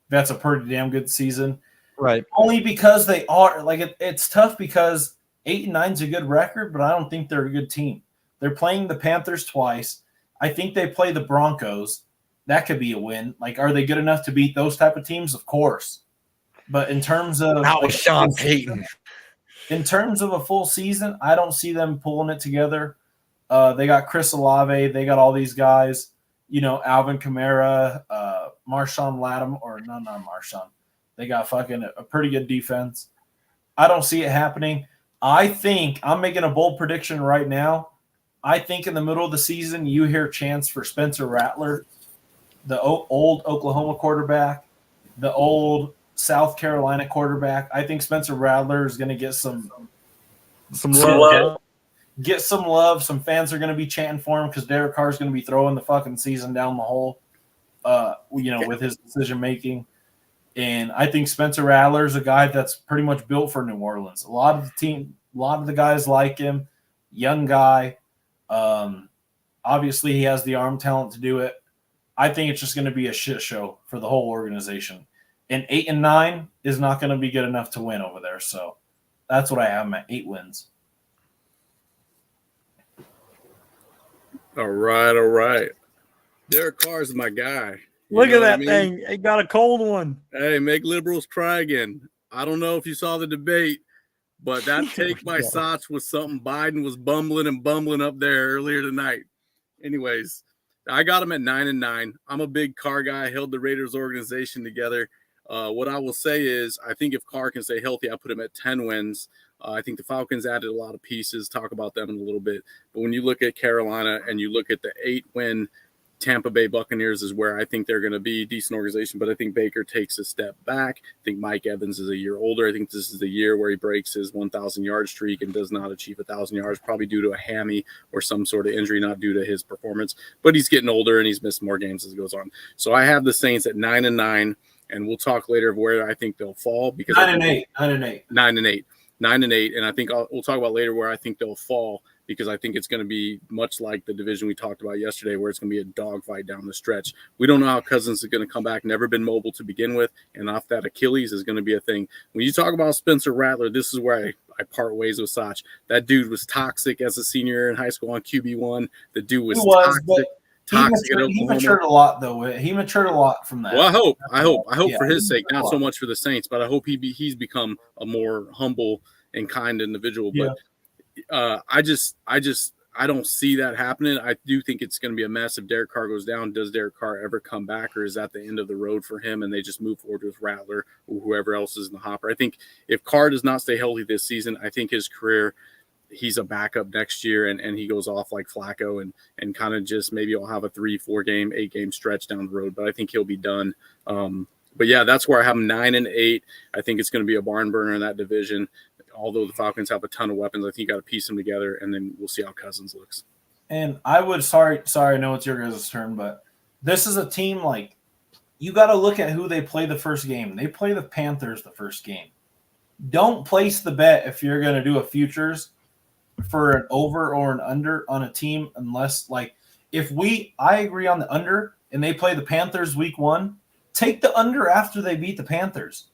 that's a pretty damn good season. Right. Only because they are like it's tough because 8-9 is a good record, but I don't think they're a good team. They're playing the Panthers twice. I think they play the Broncos. That could be a win. Like, are they good enough to beat those type of teams? Of course. But in terms of Sean Payton. In terms of a full season, I don't see them pulling it together. They got Chris Olave. They got all these guys. Alvin Kamara, Marshawn Lattimore, or no, not Marshawn. They got fucking a pretty good defense. I don't see it happening. I think I'm making a bold prediction right now. I think in the middle of the season, you hear chants for Spencer Rattler, the old Oklahoma quarterback, the old South Carolina quarterback. I think Spencer Rattler is going to get some love. Get some love. Some fans are going to be chanting for him because Derek Carr is going to be throwing the fucking season down the hole, with his decision making. And I think Spencer Rattler is a guy that's pretty much built for New Orleans. A lot of the guys like him. Young guy. Obviously, he has the arm talent to do it. I think it's just going to be a shit show for the whole organization. And 8-9 is not going to be good enough to win over there. So that's what I have them at, 8 wins. All right. Derek Carr's my guy. Look at that thing. He got a cold one. Hey, make liberals cry again. I don't know if you saw the debate, but that take by Soch was something Biden was bumbling up there earlier tonight. Anyways, I got him at 9-9. I'm a big Carr guy. Held the Raiders organization together. What I will say is I think if Carr can stay healthy, I put him at 10 wins. I think the Falcons added a lot of pieces. Talk about them in a little bit. But when you look at Carolina and you look at the 8-win Tampa Bay Buccaneers is where I think they're going to be a decent organization, but I think Baker takes a step back. I think Mike Evans is a year older. I think this is the year where he breaks his 1,000-yard streak and does not achieve 1,000 yards, probably due to a hammy or some sort of injury, not due to his performance. But he's getting older and he's missed more games as it goes on. So I have the Saints at 9-9, and we'll talk later of where I think they'll fall. Because 9-8. 9-8. And I think we'll talk about later where I think they'll fall, because I think it's going to be much like the division we talked about yesterday, where it's going to be a dogfight down the stretch. We don't know how Cousins is going to come back, never been mobile to begin with, and off that Achilles is going to be a thing. When you talk about Spencer Rattler, this is where I part ways with Sach. That dude was toxic as a senior in high school on QB1. The dude was toxic. He matured a lot, though. He matured a lot from that. Well, I hope for his sake, not so much for the Saints, but I hope he's become a more humble and kind individual. But I don't see that happening. I do think it's going to be a mess if Derek Carr goes down. Does Derek Carr ever come back, or is that the end of the road for him and they just move forward with Rattler or whoever else is in the hopper? I think if Carr does not stay healthy this season, I think his career, he's a backup next year and he goes off like Flacco and kind of just maybe he'll have a 3-4 game, 8 game stretch down the road, but I think he'll be done. But yeah, that's where I have them 9-8. I think it's going to be a barn burner in that division. Although the Falcons have a ton of weapons, I think you got to piece them together, and then we'll see how Cousins looks. And I would, sorry, I know it's your guys' turn, but this is a team like you got to look at who they play the first game. They play the Panthers the first game. Don't place the bet if you're going to do a futures for an over or an under on a team, unless I agree on the under and they play the Panthers week 1, take the under after they beat the Panthers.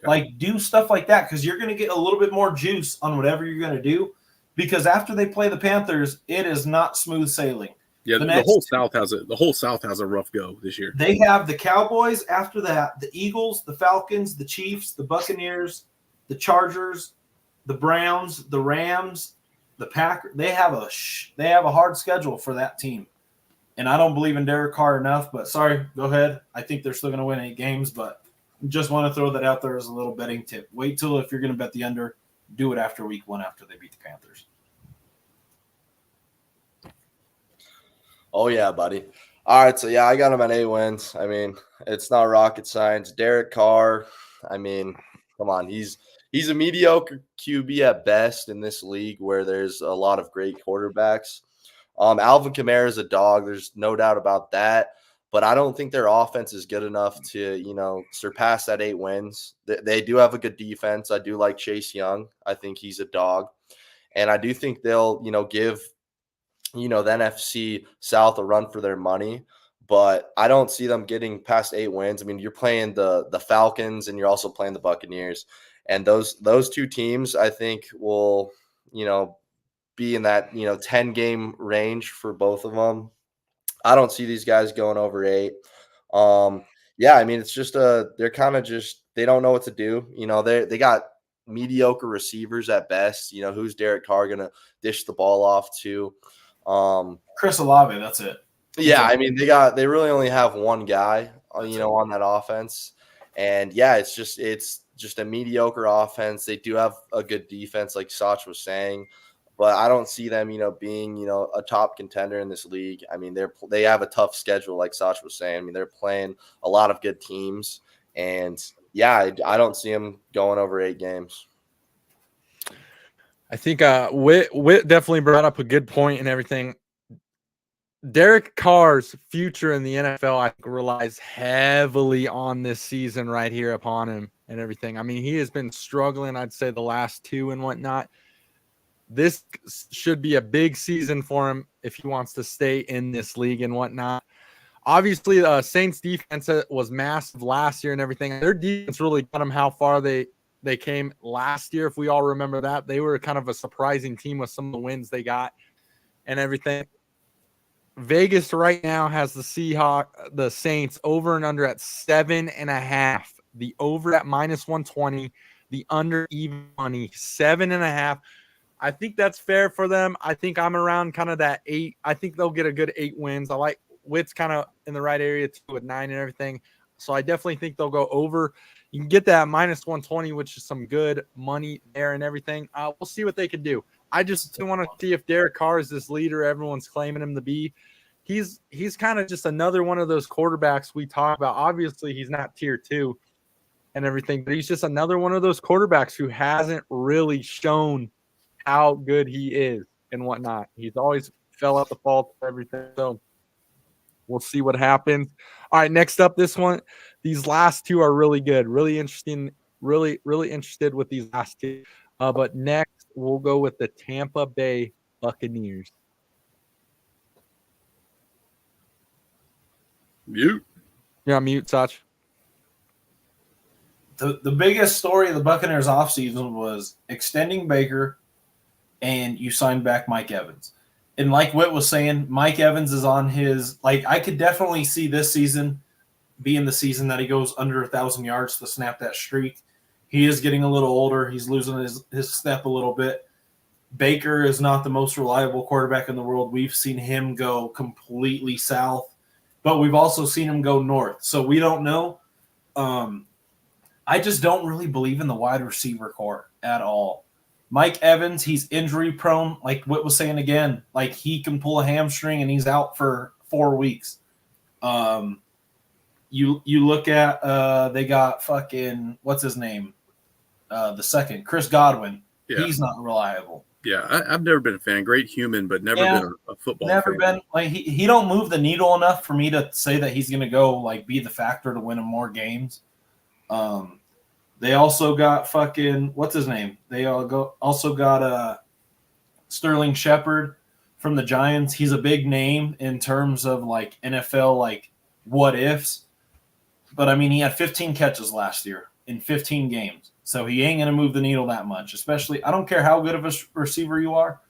Like, do stuff like that because you're going to get a little bit more juice on whatever you're going to do, because after they play the Panthers, it is not smooth sailing. Yeah, the whole South has a rough go this year. They have the Cowboys. After that, the Eagles, the Falcons, the Chiefs, the Buccaneers, the Chargers, the Browns, the Rams, the Packers. They have a hard schedule for that team. And I don't believe in Derek Carr enough, but sorry, go ahead. I think they're still going to win 8 games, but just want to throw that out there as a little betting tip. Wait till if you're going to bet the under, do it after week 1 after they beat the Panthers. Oh, yeah, buddy. All right, so, yeah, I got him at 8 wins. I mean, it's not rocket science. Derek Carr, I mean, come on. He's a mediocre QB at best in this league where there's a lot of great quarterbacks. Alvin Kamara is a dog. There's no doubt about that. But I don't think their offense is good enough to, surpass that 8 wins. They do have a good defense. I do like Chase Young. I think he's a dog. And I do think they'll, give, the NFC South a run for their money. But I don't see them getting past 8 wins. I mean, you're playing the Falcons and you're also playing the Buccaneers. And those 2 teams, I think, will, be in that 10-game range for both of them. I don't see these guys going over 8. Yeah, I mean, it's just they're kind of just they don't know what to do. They got mediocre receivers at best. Who's Derek Carr gonna dish the ball off to? Chris Olave, that's it. Yeah, I mean they really only have one guy, on that offense, and yeah, it's just a mediocre offense. They do have a good defense, like Sach was saying. But I don't see them, being, a top contender in this league. I mean, they have a tough schedule, like Sach was saying. I mean, they're playing a lot of good teams. And, yeah, I don't see them going over 8 games. I think Whit definitely brought up a good point and everything. Derek Carr's future in the NFL, I think, relies heavily on this season right here upon him and everything. I mean, he has been struggling, I'd say, the last 2 and whatnot. This should be a big season for him if he wants to stay in this league and whatnot. Obviously, Saints defense was massive last year and everything. Their defense really got them how far they came last year. If we all remember that, they were kind of a surprising team with some of the wins they got and everything. Vegas right now has the Saints over and under at 7.5. The over at -120. The under even money 7.5. I think that's fair for them. I think I'm around kind of that 8. I think they'll get a good 8 wins. I like Witt's kind of in the right area too with 9 and everything. So I definitely think they'll go over. You can get that -120, which is some good money there and everything. We'll see what they can do. I just want to see if Derek Carr is this leader everyone's claiming him to be. He's kind of just another one of those quarterbacks we talk about. Obviously, he's not tier 2 and everything, but he's just another one of those quarterbacks who hasn't really shown how good he is and whatnot. He's always fell at the fault of everything. So we'll see what happens. All right, next up, this one. These last 2 are really good, really interesting, really interested with these last 2. But next, we'll go with the Tampa Bay Buccaneers. Mute. You're on mute, Sach. The biggest story of the Buccaneers offseason was extending Baker, and you signed back Mike Evans. And like Whit was saying, Mike Evans is on his – I could definitely see this season being the season that he goes under 1,000 yards to snap that streak. He is getting a little older. He's losing his step a little bit. Baker is not the most reliable quarterback in the world. We've seen him go completely south, but we've also seen him go north. So we don't know. I just don't really believe in the wide receiver core at all. Mike Evans, he's injury prone. Like Whit was saying again, like he can pull a hamstring and he's out for 4 weeks. You look at they got fucking what's his name, the second Chris Godwin. Yeah. He's not reliable. Yeah, I've never been a fan. Great human, but never been a football. Never fan. been like he don't move the needle enough for me to say that he's gonna go like be the factor to win him more games. They also got fucking what's his name? They also got Sterling Shepard from the Giants. He's a big name in terms of like NFL like what ifs. But I mean, he had 15 catches last year in 15 games. So he ain't going to move the needle that much, especially I don't care how good of a receiver you are.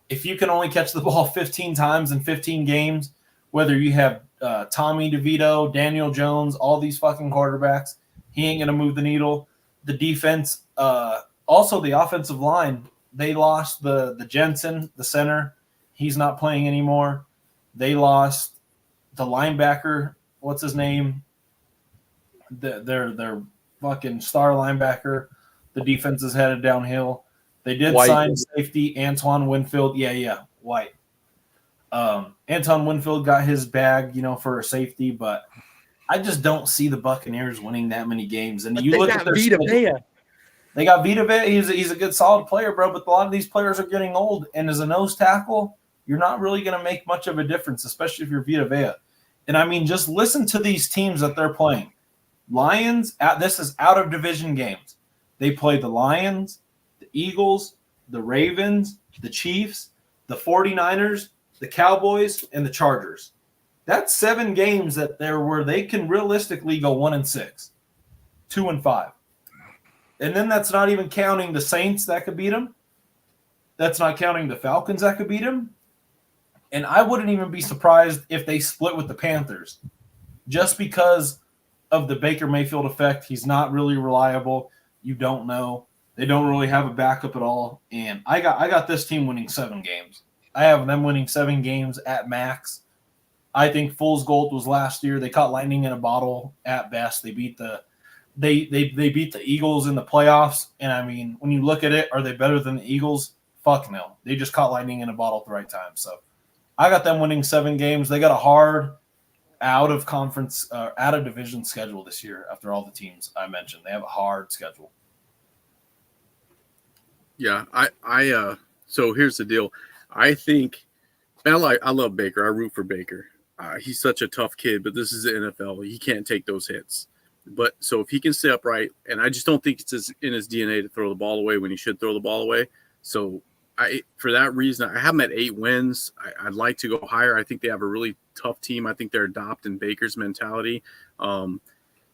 if you can only catch the ball 15 times in 15 games, whether you have Tommy DeVito, Daniel Jones, all these fucking quarterbacks, he ain't going to move the needle. The defense, also the offensive line, they lost the Jensen, the center. He's not playing anymore. They lost the linebacker. What's his name? Their fucking star linebacker. The defense is headed downhill. They did White. sign safety Antoine Winfield. Yeah, White. Anton Winfield got his bag, for a safety, but I just don't see the Buccaneers winning that many games. And you look at their schedule. They got Vita Vea. He's a good, solid player, bro. But a lot of these players are getting old, and as a nose tackle, you're not really going to make much of a difference, especially if you're Vita Vea. And I mean, just listen to these teams that they're playing. Lions. This is out of division games. They play the Lions, the Eagles, the Ravens, the Chiefs, the 49ers, the Cowboys, and the Chargers. That's 7 games that there where they can realistically go 1-6, 2-5. And then that's not even counting the Saints that could beat them. That's not counting the Falcons that could beat them. And I wouldn't even be surprised if they split with the Panthers just because of the Baker Mayfield effect. He's not really reliable. You don't know. They don't really have a backup at all. And I got this team winning 7 games. I have them winning 7 games at max. I think fool's gold was last year. They caught lightning in a bottle at best. They beat the beat the Eagles in the playoffs. And I mean, when you look at it, are they better than the Eagles? Fuck no. They just caught lightning in a bottle at the right time. So I got them winning 7 games. They got a hard out of division schedule this year after all the teams I mentioned. They have a hard schedule. Yeah, so here's the deal. I think I love Baker. I root for Baker. He's such a tough kid, but this is the NFL. He can't take those hits. But so if he can stay upright, and I just don't think it's in his DNA to throw the ball away when he should throw the ball away. So for that reason, I have them at 8 wins. I'd like to go higher. I think they have a really tough team. I think they're adopting Baker's mentality.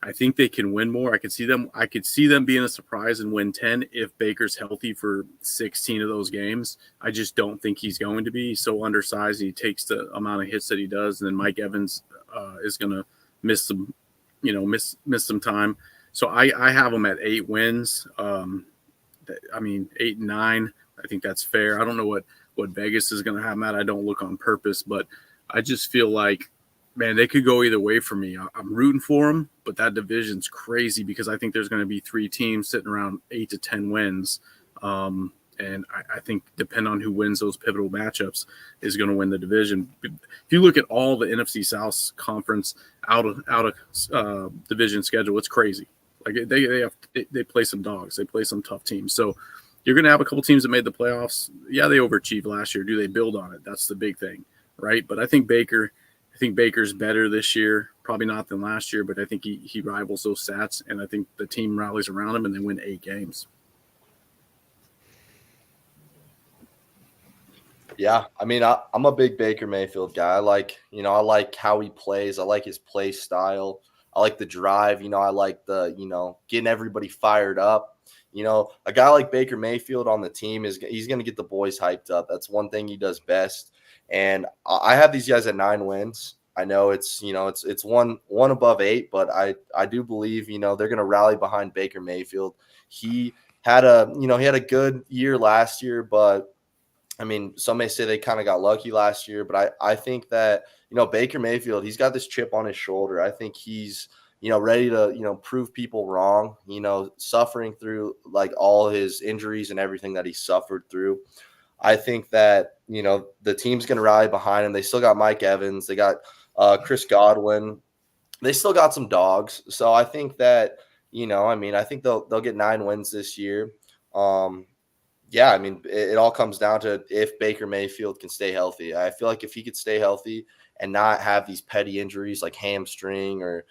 I think they can win more. I could see them being a surprise and win 10 if Baker's healthy for 16 of those games. I just don't think he's going to be. He's so undersized. And he takes the amount of hits that he does. And then Mike Evans is going to miss some time. So I have them at 8 wins. 8 and 9. I think that's fair. I don't know what Vegas is going to have them at. I don't look on purpose, but I just feel like, man, they could go either way for me. I'm rooting for them, but that division's crazy because I think there's going to be 3 teams sitting around 8 to 10 wins. And I think depending on who wins those pivotal matchups is going to win the division. If you look at all the NFC South conference out of division schedule, it's crazy. Like they play some dogs. They play some tough teams. So you're going to have a couple teams that made the playoffs. Yeah, they overachieved last year. Do they build on it? That's the big thing, right? But I think Baker's better this year, probably not than last year, but I think he rivals those stats, and I think the team rallies around him and they win 8 games. Yeah, I mean, I'm a big Baker Mayfield guy. I like how he plays. I like his play style. I like the drive. I like the, getting everybody fired up. A guy like Baker Mayfield on the team he's going to get the boys hyped up. That's one thing he does best. And I have these guys at 9 wins. I know it's one above 8, but I do believe, they're going to rally behind Baker Mayfield. He had a good year last year, but I mean, some may say they kind of got lucky last year, but I think that, Baker Mayfield, he's got this chip on his shoulder. I think he's, ready to, prove people wrong, suffering through like all his injuries and everything that he suffered through. I think that, the team's going to rally behind him. They still got Mike Evans. They got Chris Godwin. They still got some dogs. So I think that, I think they'll get 9 wins this year. Yeah, I mean, it all comes down to if Baker Mayfield can stay healthy. I feel like if he could stay healthy and not have these petty injuries like hamstring or,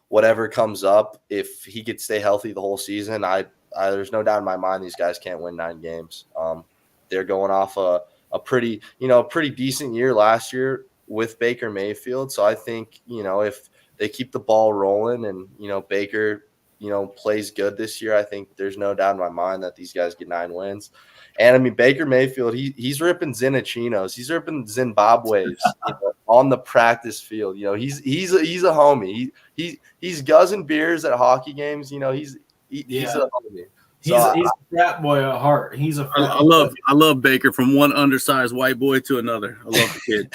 whatever comes up, if he could stay healthy the whole season, there's no doubt in my mind these guys can't win 9 games. They're going off a pretty decent year last year with Baker Mayfield. So I think, if they keep the ball rolling and, Baker, plays good this year, I think there's no doubt in my mind that these guys get 9 wins. And I mean, Baker Mayfield, he's ripping Zinichinos, he's ripping Zimbabwe's on the practice field. He's a homie. He's guzzing beers at hockey games. He's a homie. He's a frat boy at heart. He's a frat I love Baker, from one undersized white boy to another. I love the kid.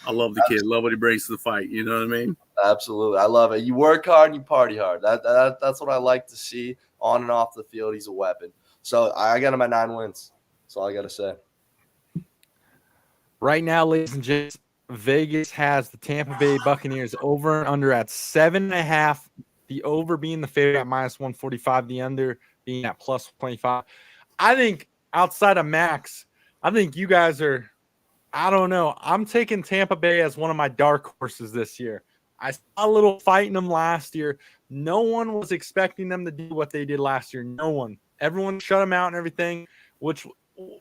I love the kid. Love what he brings to the fight. You know what I mean? Absolutely. I love it. You work hard and you party hard. That's what I like to see on and off the field. He's a weapon. So I got him at 9 wins. That's all I got to say. Right now, ladies and gents, Vegas has the Tampa Bay Buccaneers over and under at 7.5. The over being the favorite at -145. The under being at +25. I think outside of Max, I think you guys are, I don't know. I'm taking Tampa Bay as one of my dark horses this year. I saw a little fight in them last year. No one was expecting them to do what they did last year. No one. Everyone shut them out and everything, which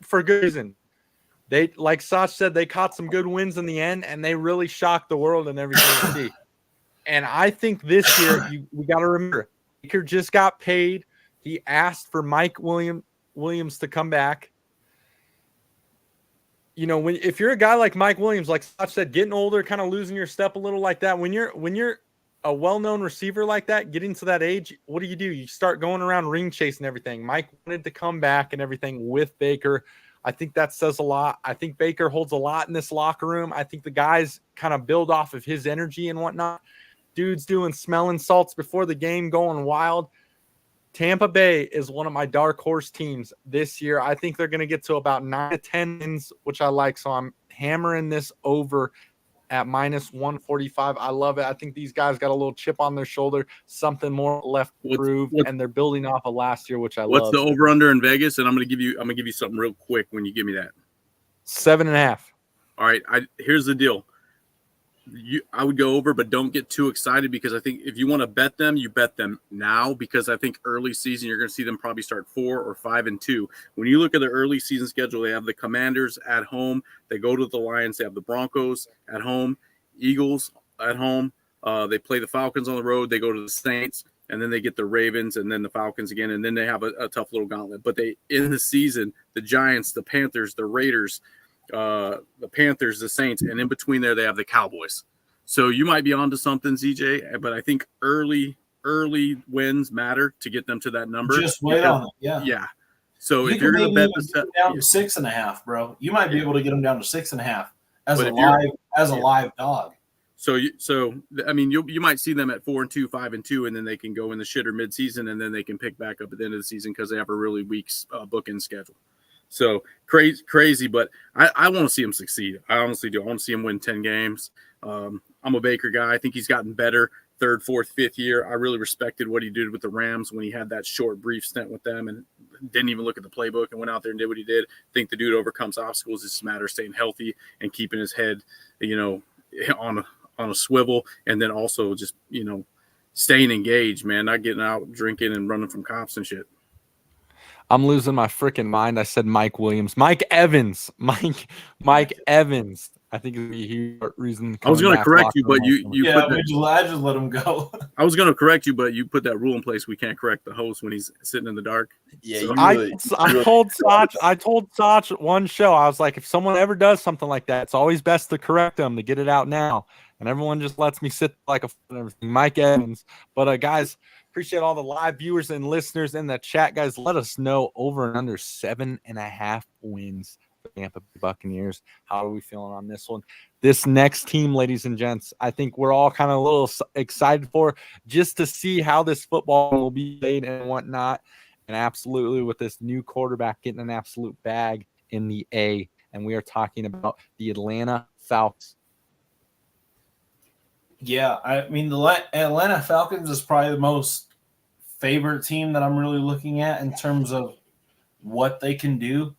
for good reason. They, like Sach said, they caught some good wins in the end, and they really shocked the world and everything to see. And I think this year, we got to remember, Baker just got paid. He asked for Mike Williams to come back. If you're a guy like Mike Williams, like Sach said, getting older, kind of losing your step a little like that, when you're a well-known receiver like that, getting to that age, what do? You start going around ring chasing everything. Mike wanted to come back and everything with Baker. I think that says a lot. I think Baker holds a lot in this locker room. I think the guys kind of build off of his energy and whatnot. Dude's doing smelling salts before the game, going wild. Tampa Bay is one of my dark horse teams this year. I think they're going to get to about 9 to 10 wins, which I like. So I'm hammering this over at -145. I love it. I think these guys got a little chip on their shoulder, something more left to prove, and they're building off of last year, which I love. What's the over under in Vegas? And I'm gonna give you something real quick when you give me that. 7.5. All right. Here's the deal. I would go over, but don't get too excited, because I think if you want to bet them, you bet them now, because I think early season you're going to see them probably start 4 or 5-2. When you look at the early season schedule, they have the Commanders at home, they go to the Lions, they have the Broncos at home, Eagles at home, they play the Falcons on the road, they go to the Saints, and then they get the Ravens and then the Falcons again, and then they have a tough little gauntlet. But they, in the season, the Giants, the Panthers, the Raiders, the Panthers, the Saints, and in between there they have the Cowboys. So you might be onto something, ZJ, but I think early wins matter to get them to that number. Just wait on it. Yeah. So if you're going to bet down to 6.5, bro, you might be able to get them down to 6.5 as a live dog. So I mean, you might see them at 4-2, 5-2, and then they can go in the shitter midseason, and then they can pick back up at the end of the season because they have a really weak bookend schedule. So crazy, but I want to see him succeed. I honestly do. I want to see him win 10 games. I'm a Baker guy. I think he's gotten better 3rd, 4th, 5th year. I really respected what he did with the Rams when he had that short, brief stint with them and didn't even look at the playbook and went out there and did what he did. I think the dude overcomes obstacles. It's just a matter of staying healthy and keeping his head, on a swivel, and then also just, staying engaged, man, not getting out drinking and running from cops and shit. I'm losing my freaking mind. I said Mike Williams. Mike Evans. Mike Evans. I think it's a huge reason. I was going to correct you, but I just let him go. I was going to correct you, but you put that rule in place. We can't correct the host when he's sitting in the dark. Yeah, so, I told Sach one show, I was like, if someone ever does something like that, it's always best to correct them, to get it out now. And everyone just lets me sit like a and everything. Mike Evans. But guys, appreciate all the live viewers and listeners in the chat. Guys, let us know over and under 7.5 wins for Tampa Bay Buccaneers. How are we feeling on this one? This next team, ladies and gents, I think we're all kind of a little excited for, just to see how this football will be played and whatnot. And absolutely, with this new quarterback getting an absolute bag in the A. And we are talking about the Atlanta Falcons. Yeah, I mean, the Atlanta Falcons is probably the most favorite team that I'm really looking at in terms of what they can do,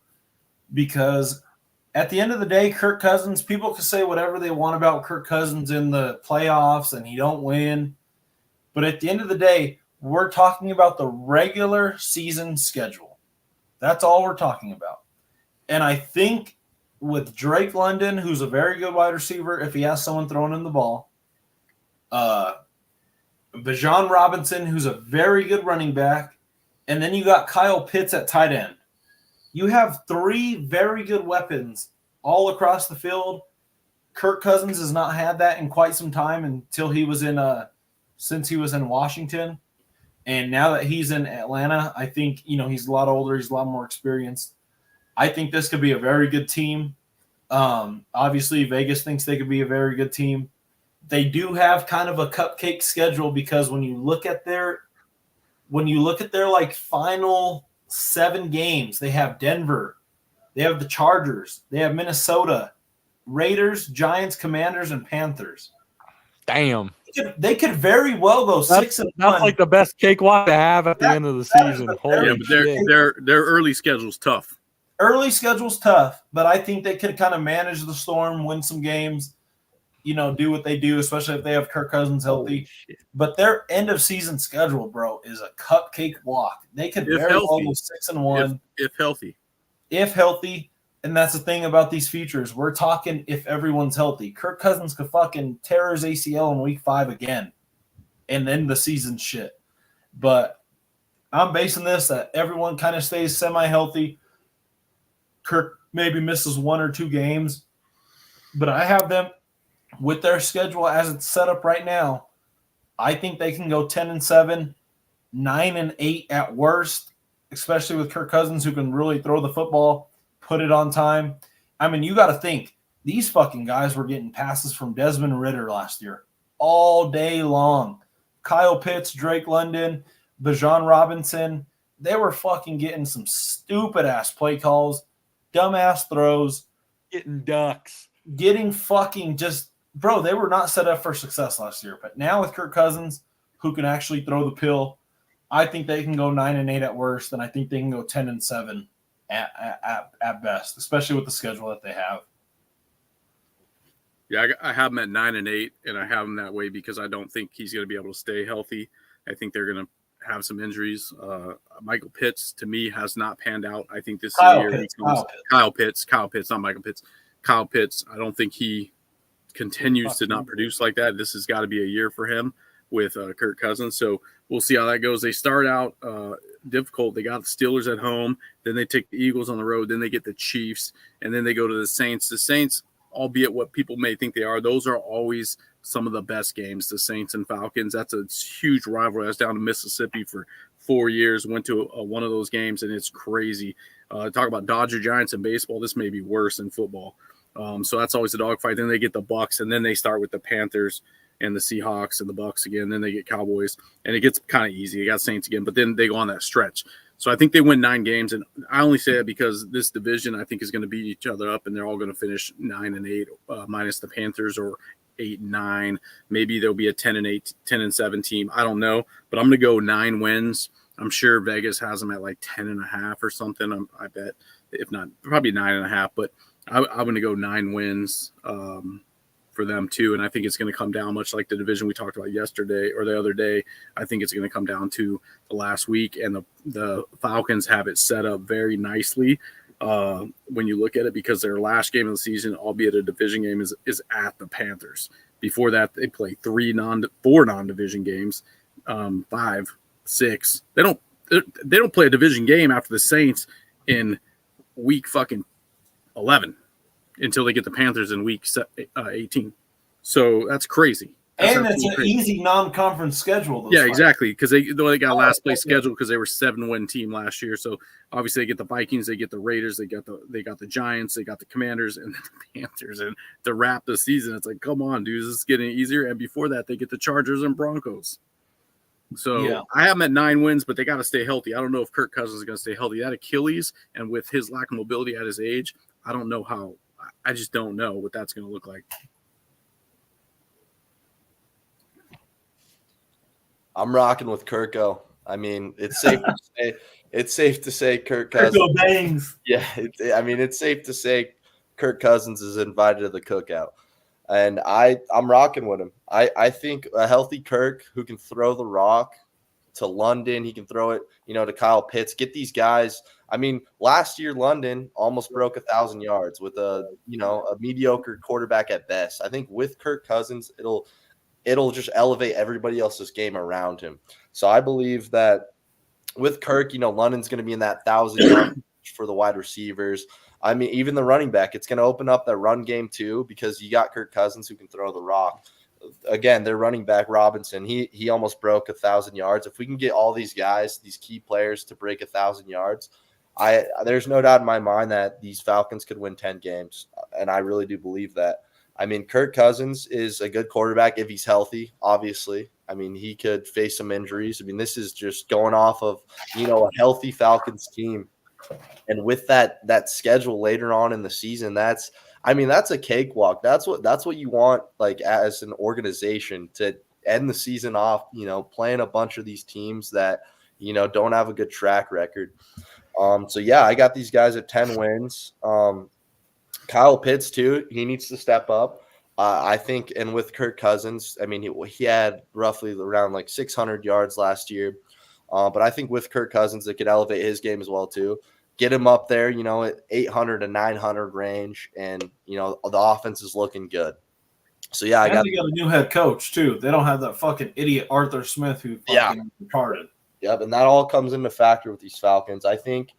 because at the end of the day, Kirk Cousins, people can say whatever they want about Kirk Cousins in the playoffs and he don't win, but at the end of the day, we're talking about the regular season schedule. That's all we're talking about. And I think with Drake London, who's a very good wide receiver if he has someone throwing him the ball, Bijan Robinson, who's a very good running back, and then you got Kyle Pitts at tight end. You have three very good weapons all across the field. Kirk Cousins has not had that in quite some time until he was since he was in Washington. And now that he's in Atlanta, I think, he's a lot older. He's a lot more experienced. I think this could be a very good team. Obviously, Vegas thinks they could be a very good team. They do have kind of a cupcake schedule because when you look at their like final 7 games, they have Denver, they have the Chargers, they have Minnesota, Raiders, Giants, Commanders, and Panthers. Damn. They could very well go 6-1. That's like the best cakewalk to have at the end of the season. Holy shit. Their early schedule's tough. Early schedule's tough, but I think they could kind of manage the storm, win some games, do what they do, especially if they have Kirk Cousins healthy. But their end of season schedule, bro, is a cupcake walk. They could very well go 6-1 if healthy. If healthy. And that's the thing about these futures. We're talking if everyone's healthy. Kirk Cousins could fucking tear his ACL in week 5 again. And then the season's shit. But I'm basing this that everyone kind of stays semi-healthy. Kirk maybe misses 1 or 2 games. But I have them with their schedule as it's set up right now. I think they can go 10-7, 9-8 at worst, especially with Kirk Cousins who can really throw the football, put it on time. I mean, you got to think, these fucking guys were getting passes from Desmond Ridder last year all day long. Kyle Pitts, Drake London, Bijan Robinson, they were fucking getting some stupid-ass play calls, dumb-ass throws. Getting ducks. Getting fucking just – bro, they were not set up for success last year. But now with Kirk Cousins, who can actually throw the pill, I think they can go 9-8 at worst, and I think they can go 10-7 at best, especially with the schedule that they have. Yeah, I have him at 9-8, and I have him that way because I don't think he's going to be able to stay healthy. I think they're going to have some injuries. Michael Pitts, to me, has not panned out. I think this is the year Kyle Pitts, not Michael Pitts. Kyle Pitts, I don't think he continues to not produce like that. This has got to be a year for him with Kirk Cousins. So we'll see how that goes. They start out difficult. They got the Steelers at home. Then they take the Eagles on the road. Then they get the Chiefs. And then they go to the Saints. The Saints, albeit what people may think they are, those are always some of the best games, the Saints and Falcons. That's a huge rivalry. I was down in Mississippi for 4 years, went to one of those games, and it's crazy. Talk about Dodger Giants in baseball. This may be worse in football. So that's always a dogfight. Then they get the Bucks, and then they start with the Panthers and the Seahawks and the Bucks again. Then they get Cowboys, and it gets kind of easy. They got Saints again, but then they go on that stretch. So I think they win 9 games, and I only say that because this division I think is going to beat each other up, and they're all going to finish 9-8, minus the Panthers, or 8-9. Maybe there'll be a 10-8, 10-7 team. I don't know, but I'm going to go 9 wins. I'm sure Vegas has them at like 10.5 or something. I bet, if not, probably 9.5. But I'm going to go 9 wins for them too, and I think it's going to come down much like the division we talked about yesterday or the other day. I think it's going to come down to the last week, and the Falcons have it set up very nicely when you look at it, because their last game of the season, albeit a division game, is at the Panthers. Before that, they play 4 non-division games, 5, 6. They don't play a division game after the Saints in week fucking 11 until they get the Panthers in week 18. So that's crazy. And it's an easy non-conference schedule. Yeah, exactly, because they got a last place schedule because they were 7-win team last year. So obviously they get the Vikings, they get the Raiders, they got the Giants, they got the Commanders, and the Panthers. And to wrap the season, it's like, come on, dude, this is getting easier. And before that, they get the Chargers and Broncos. So yeah. I have them at 9 wins, but they got to stay healthy. I don't know if Kirk Cousins is going to stay healthy. That Achilles, and with his lack of mobility at his age, I don't know how. I just don't know what that's going to look like. I'm rocking with Kirko. I mean, it's safe to say Kirk Cousins. Kirko bangs. Yeah, it's safe to say Kirk Cousins is invited to the cookout, and I'm rocking with him. I think a healthy Kirk who can throw the rock to London, he can throw it, to Kyle Pitts. Get these guys. I mean, last year London almost broke 1,000 yards with a mediocre quarterback at best. I think with Kirk Cousins, it'll just elevate everybody else's game around him. So I believe that with Kirk, London's going to be in that 1,000 yard. for the wide receivers. I mean, even the running back, it's going to open up that run game too, because you got Kirk Cousins who can throw the rock. Again, their running back Robinson, he almost broke 1,000 yards. If we can get all these guys, these key players, to break 1,000 yards, there's no doubt in my mind that these Falcons could win 10 games, and I really do believe that. I mean, Kirk Cousins is a good quarterback if he's healthy, obviously. I mean, he could face some injuries. I mean, this is just going off of, a healthy Falcons team. And with that schedule later on in the season, that's a cakewalk. That's what you want, like, as an organization, to end the season off, playing a bunch of these teams that, don't have a good track record. So yeah, I got these guys at 10 wins. Kyle Pitts too, he needs to step up. I think, and with Kirk Cousins, I mean, he had roughly around like 600 yards last year. But I think with Kirk Cousins, it could elevate his game as well too. Get him up there, at 800 to 900 range, and the offense is looking good. So yeah, they got a new head coach too. They don't have that fucking idiot Arthur Smith who fucking retarded. Yep, and that all comes into factor with these Falcons. I think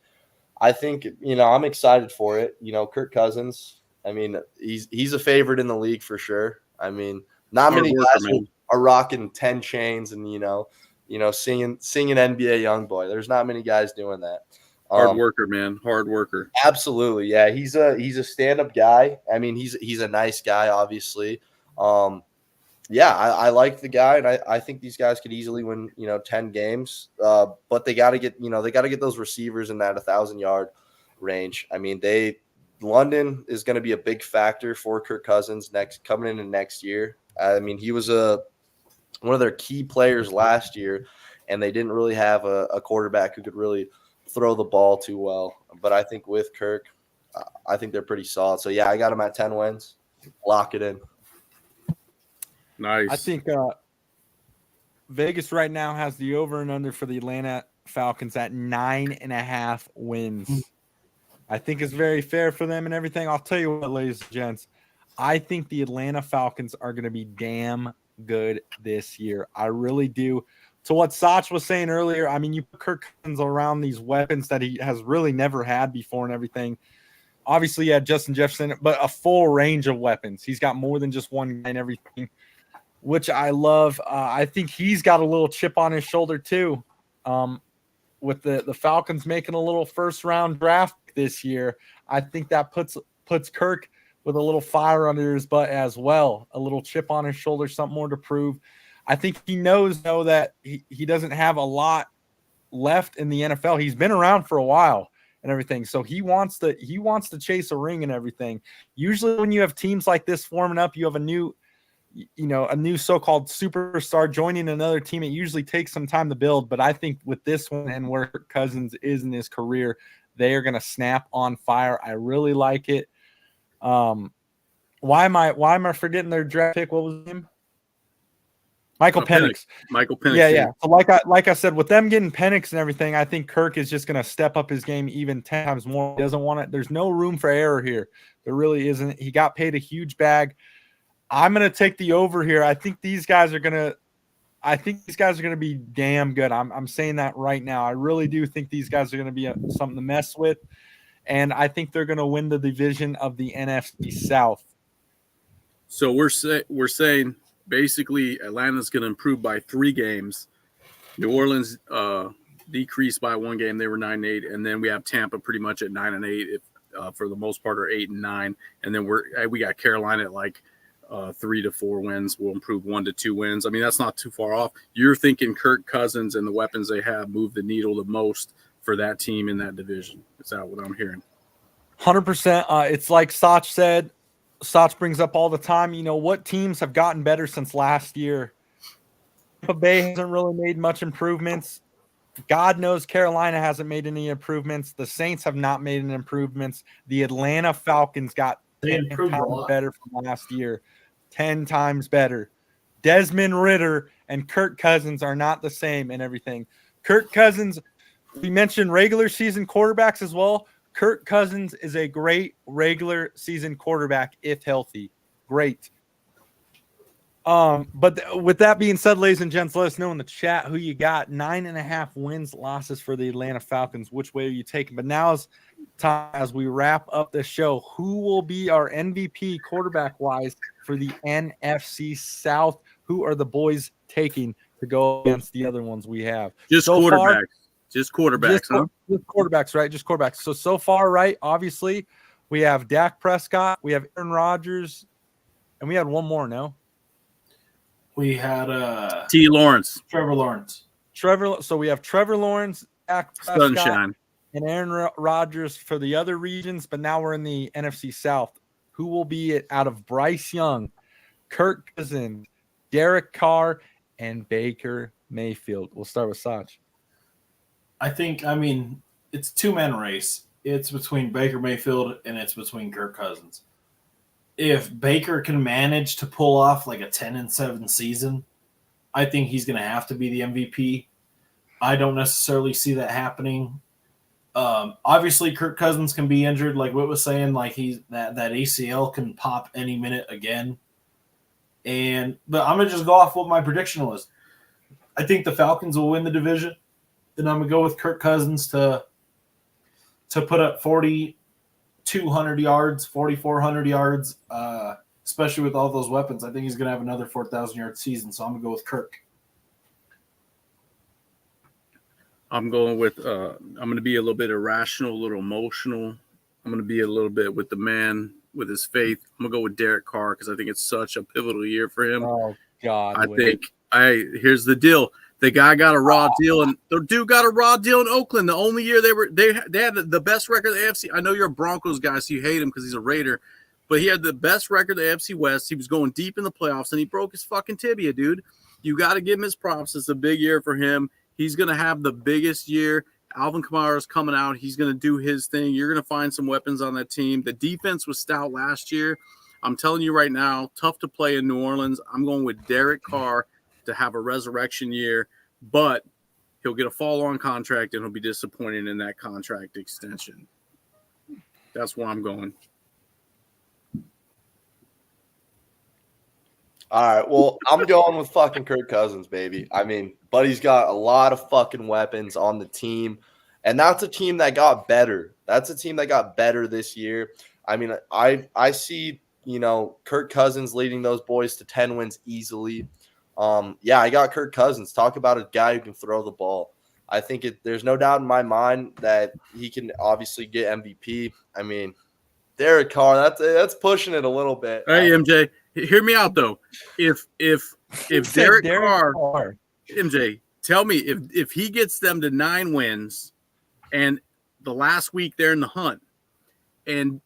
I'm excited for it. Kirk Cousins, I mean, he's a favorite in the league for sure. I mean, not many guys are rocking 10 chains and singing NBA Youngboy. There's not many guys doing that. Hard worker, man. Hard worker. Absolutely, yeah. He's a stand-up guy. I mean, he's a nice guy, obviously. Yeah, I like the guy, and I think these guys could easily win, 10 games. But they got to get those receivers in that 1,000-yard range. I mean, London is going to be a big factor for Kirk Cousins coming into next year. I mean, he was one of their key players last year, and they didn't really have a quarterback who could really throw the ball too well. But I think with Kirk, I think they're pretty solid. So yeah, I got them at 10 wins. Lock it in. Nice. I think Vegas right now has the over and under for the Atlanta Falcons at 9.5 wins. I think it's very fair for them and everything. I'll tell you what, ladies and gents, I think the Atlanta Falcons are going to be damn good this year. I really do. To what Sach was saying earlier, I mean, you put Kirk Cousins around these weapons that he has really never had before and everything. Obviously, he had Justin Jefferson, but a full range of weapons. He's got more than just one guy and everything, which I love. I think he's got a little chip on his shoulder too. With the Falcons making a little first-round draft this year, I think that puts Kirk with a little fire under his butt as well, a little chip on his shoulder, something more to prove. I think he knows, though, that he doesn't have a lot left in the NFL. He's been around for a while and everything, so he wants to chase a ring and everything. Usually when you have teams like this forming up, you have a new so-called superstar joining another team. It usually takes some time to build, but I think with this one and where Kirk Cousins is in his career, they are going to snap on fire. I really like it. Why am I forgetting their draft pick? What was his name? Michael Penix. Michael Penix. Yeah. So like I said, with them getting Penix and everything, I think Kirk is just going to step up his game even 10 times more. He doesn't want it. There's no room for error here. There really isn't. He got paid a huge bag. I'm going to take the over here. I think these guys are going to be damn good. I'm saying that right now. I really do think these guys are going to be something to mess with, and I think they're going to win the division of the NFC South. So we're saying basically Atlanta's going to improve by 3 games. New Orleans decreased by 1 game. They were 9-8, and then we have Tampa pretty much at 9-8 for the most part, or 8-9, and then we got Carolina at like 3 to 4 wins. Will improve 1 to 2 wins. I mean, that's not too far off. You're thinking Kirk Cousins and the weapons they have move the needle the most for that team in that division. Is that what I'm hearing? 100%. It's like Sach said. Sach brings up all the time. What teams have gotten better since last year? Tampa Bay hasn't really made much improvements. God knows Carolina hasn't made any improvements. The Saints have not made any improvements. The Atlanta Falcons got 10 times better from last year. 10 times better. Desmond Ridder and Kirk Cousins are not the same and everything. Kirk Cousins, we mentioned regular season quarterbacks as well. Kirk Cousins is a great regular season quarterback if healthy. Great. But with that being said, ladies and gents, let us know in the chat who you got. 9.5 wins, losses for the Atlanta Falcons. Which way are you taking? But now time as we wrap up the show. Who will be our MVP quarterback-wise for the NFC South? Who are the boys taking to go against the other ones we have? Just so quarterbacks. Far, just quarterbacks, huh? Just quarterbacks, right? Just quarterbacks. So far, right? Obviously, we have Dak Prescott, we have Aaron Rodgers, and we had one more, no? We had T. Lawrence. Trevor Lawrence. So we have Trevor Lawrence, Dak Prescott, Sunshine. and Aaron Rodgers for the other regions, but now we're in the NFC South. Who will be it out of Bryce Young, Kirk Cousins, Derek Carr, and Baker Mayfield? We'll start with Sach. I mean, it's a two-man race. It's between Baker Mayfield and it's between Kirk Cousins. If Baker can manage to pull off like a 10-7 season, I think he's going to have to be the MVP. I don't necessarily see that happening. Obviously, Kirk Cousins can be injured, like Whit was saying. Like that ACL can pop any minute again. But I'm gonna just go off what my prediction was. I think the Falcons will win the division. Then I'm gonna go with Kirk Cousins to put up 4,200 yards, 4,400 yards, especially with all those weapons. I think he's gonna have another 4,000-yard season. So I'm gonna go with Kirk. I'm going with I'm going to be a little bit irrational, a little emotional. I'm going to be a little bit with the man, with his faith. I'm going to go with Derek Carr because I think it's such a pivotal year for him. Oh, God. Here's the deal. The guy got a raw deal, and the dude got a raw deal in Oakland. The only year they had the best record in the AFC. I know you're a Broncos guy, so you hate him because he's a Raider, but he had the best record in the AFC West. He was going deep in the playoffs, and he broke his fucking tibia, dude. You got to give him his props. It's a big year for him. He's going to have the biggest year. Alvin Kamara is coming out. He's going to do his thing. You're going to find some weapons on that team. The defense was stout last year. I'm telling you right now, tough to play in New Orleans. I'm going with Derek Carr to have a resurrection year, but he'll get a follow-on contract and he'll be disappointed in that contract extension. That's where I'm going. All right, well, I'm going with fucking Kirk Cousins, baby. I mean, Buddy's got a lot of fucking weapons on the team, and that's a team that got better. That's a team that got better this year. I mean, I see, Kirk Cousins leading those boys to 10 wins easily. Yeah, I got Kirk Cousins. Talk about a guy who can throw the ball. I think there's no doubt in my mind that he can obviously get MVP. I mean, Derek Carr, that's pushing it a little bit. Hey, MJ. Hear me out though. If Derek Carr, MJ, tell me if he gets them to 9 wins, and the last week they're in the hunt, and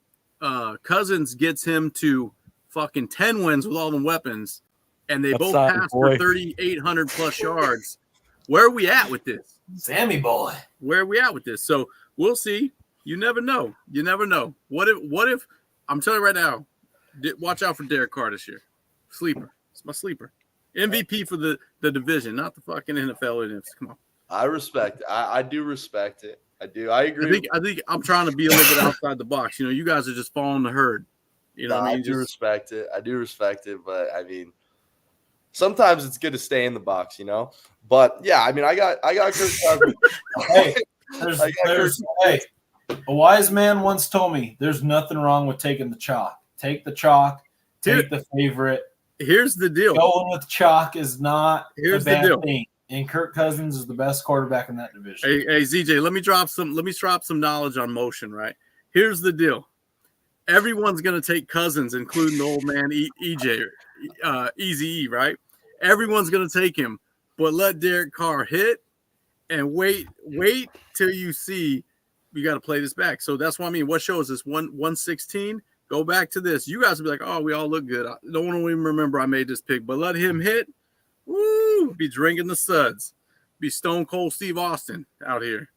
Cousins gets him to fucking 10 wins with all the weapons, and they both pass for 3,800 plus yards. Where are we at with this, Sammy boy? Where are we at with this? So we'll see. You never know. You never know. What if? I'm telling you right now. Watch out for Derek Carr this year. Sleeper. It's my sleeper. MVP for the division, not the fucking NFL. Come on. I respect it. I do respect it. I do. I agree. I think I'm trying to be a little bit outside the box. You guys are just following the herd. I do respect it. I do respect it. But, I mean, sometimes it's good to stay in the box, But, yeah, I mean, I got Kirk Cousins. Hey, a wise man once told me there's nothing wrong with taking the chalk. Take the chalk. Take the favorite. Here's the deal. Going with chalk is not a bad thing. And Kirk Cousins is the best quarterback in that division. Hey, ZJ, let me drop some knowledge on motion, right? Here's the deal. Everyone's gonna take Cousins, including the old man EJ, Easy E, right? Everyone's gonna take him, but let Derek Carr hit and wait till you see we got to play this back. So that's what I mean. What show is this? 116? Go back to this. You guys will be like, oh, we all look good. I don't want to even remember I made this pick, but let him hit. Woo! Be drinking the suds. Be Stone Cold Steve Austin out here.